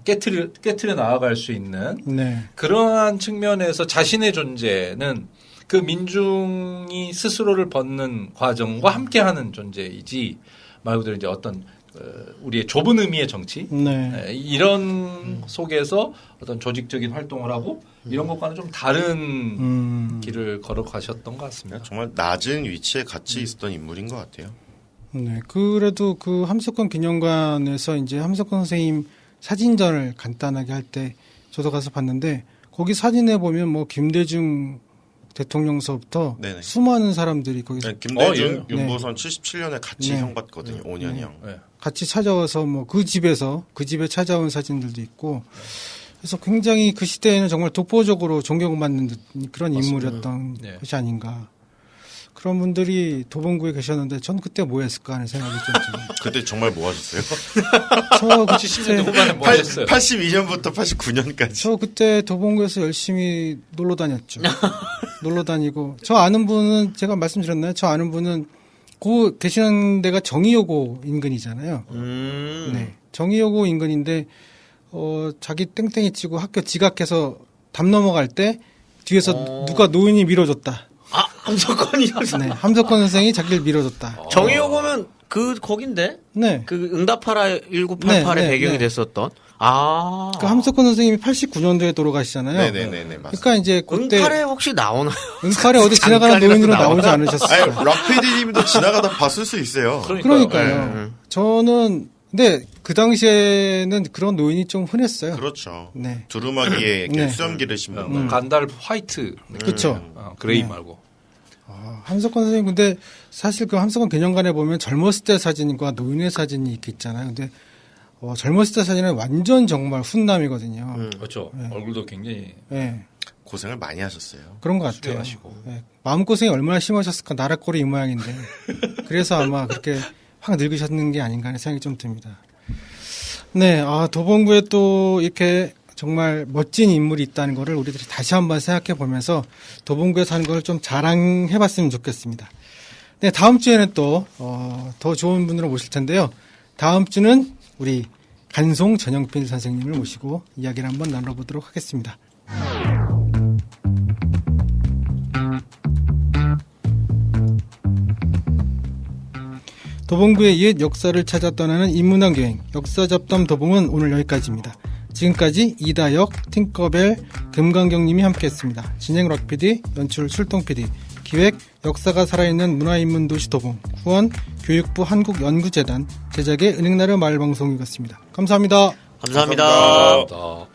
깨트려 나아갈 수 있는 네. 그러한 측면에서 자신의 존재는 그 민중이 스스로를 벗는 과정과 함께하는 존재이지 말 그대로 이제 어떤 우리의 좁은 의미의 정치 네. 이런 속에서 어떤 조직적인 활동을 하고 이런 것과는 좀 다른 길을 걸어가셨던 것 같습니다. 정말 낮은 위치에 같이 있었던 인물인 것 같아요. 네. 그래도 그 함석헌 기념관에서 이제 함석헌 선생님 사진전을 간단하게 할 때 저도 가서 봤는데 거기 사진에 보면 뭐 김대중 대통령서부터 네네. 수많은 사람들이 거기서 네, 김대중, 예. 윤보선 77년에 같이 네. 형 받거든요. 5년형. 네. 같이 찾아와서 뭐 그 집에 찾아온 사진들도 있고 그래서 굉장히 그 시대에는 정말 독보적으로 존경받는 그런 인물이었던 네. 것이 아닌가. 그런 분들이 도봉구에 계셨는데 전 그때 뭐 했을까 하는 생각이 좀 들어요. 그때 정말 뭐 하셨어요? 저 70년대 후반에 뭐 하셨어요? 82년부터 89년까지. 저 그때 도봉구에서 열심히 놀러 다녔죠. 놀러 다니고 저 아는 분은 제가 말씀드렸나요? 저 아는 분은 그 계시는 데가 정의여고 인근이잖아요. 네, 정의여고 인근인데 자기 땡땡이 치고 학교 지각해서 담 넘어갈 때 뒤에서 누가 노인이 밀어줬다. 아, 함석헌이었어. 네, 함석헌 선생이 자기를 밀어줬다. 정의요금은 거긴데? 네, 그 응답하라 1988의 네, 배경이 네. 됐었던. 그 함석헌 선생님이 89년도에 돌아가시잖아요. 네네네 맞습니다. 그러니까 이제 그때 응팔에 혹시 나오나요? 응팔에 어디 지나가는 노인으로 나오지 않으셨어요? 아니 락 PD님도 지나가다 봤을 수 있어요. 그러니까요. 저는 근데 그 당시에는 그런 노인이 좀 흔했어요. 그렇죠. 네. 두루마기에 이렇게 네. 수염기를 심는 분. 간달 화이트. 그렇죠. 그레이 네. 말고. 함석헌 선생님 근데 사실 그 함석헌 기념관에 보면 젊었을 때 사진과 노인의 사진이 이렇게 있잖아요. 근데 젊었을 때 사진은 완전 정말 훈남이거든요. 그렇죠. 얼굴도 굉장히 네. 고생을 많이 하셨어요. 그런 것 같아요. 수려하시고. 네. 마음고생이 얼마나 심하셨을까. 나락골이 이 모양인데. 그래서 아마 그렇게 확 늙으셨는 게 아닌가 하는 생각이 좀 듭니다. 네, 도봉구에 또 이렇게 정말 멋진 인물이 있다는 거를 우리들이 다시 한번 생각해 보면서 도봉구에 사는 걸 좀 자랑해 봤으면 좋겠습니다. 네, 다음 주에는 또, 더 좋은 분으로 모실 텐데요. 다음 주는 우리 간송 전영필 선생님을 모시고 이야기를 한번 나눠보도록 하겠습니다. 도봉구의 옛 역사를 찾아 떠나는 인문학 여행 역사잡담 도봉은 오늘 여기까지입니다. 지금까지 이다혁, 팅커벨, 금강경님이 함께했습니다. 진행 락PD, 연출 출동PD, 기획 역사가 살아있는 문화인문도시 도봉, 후원 교육부 한국연구재단, 제작의 은행나라 마을방송이었습니다. 감사합니다. 감사합니다. 감사합니다.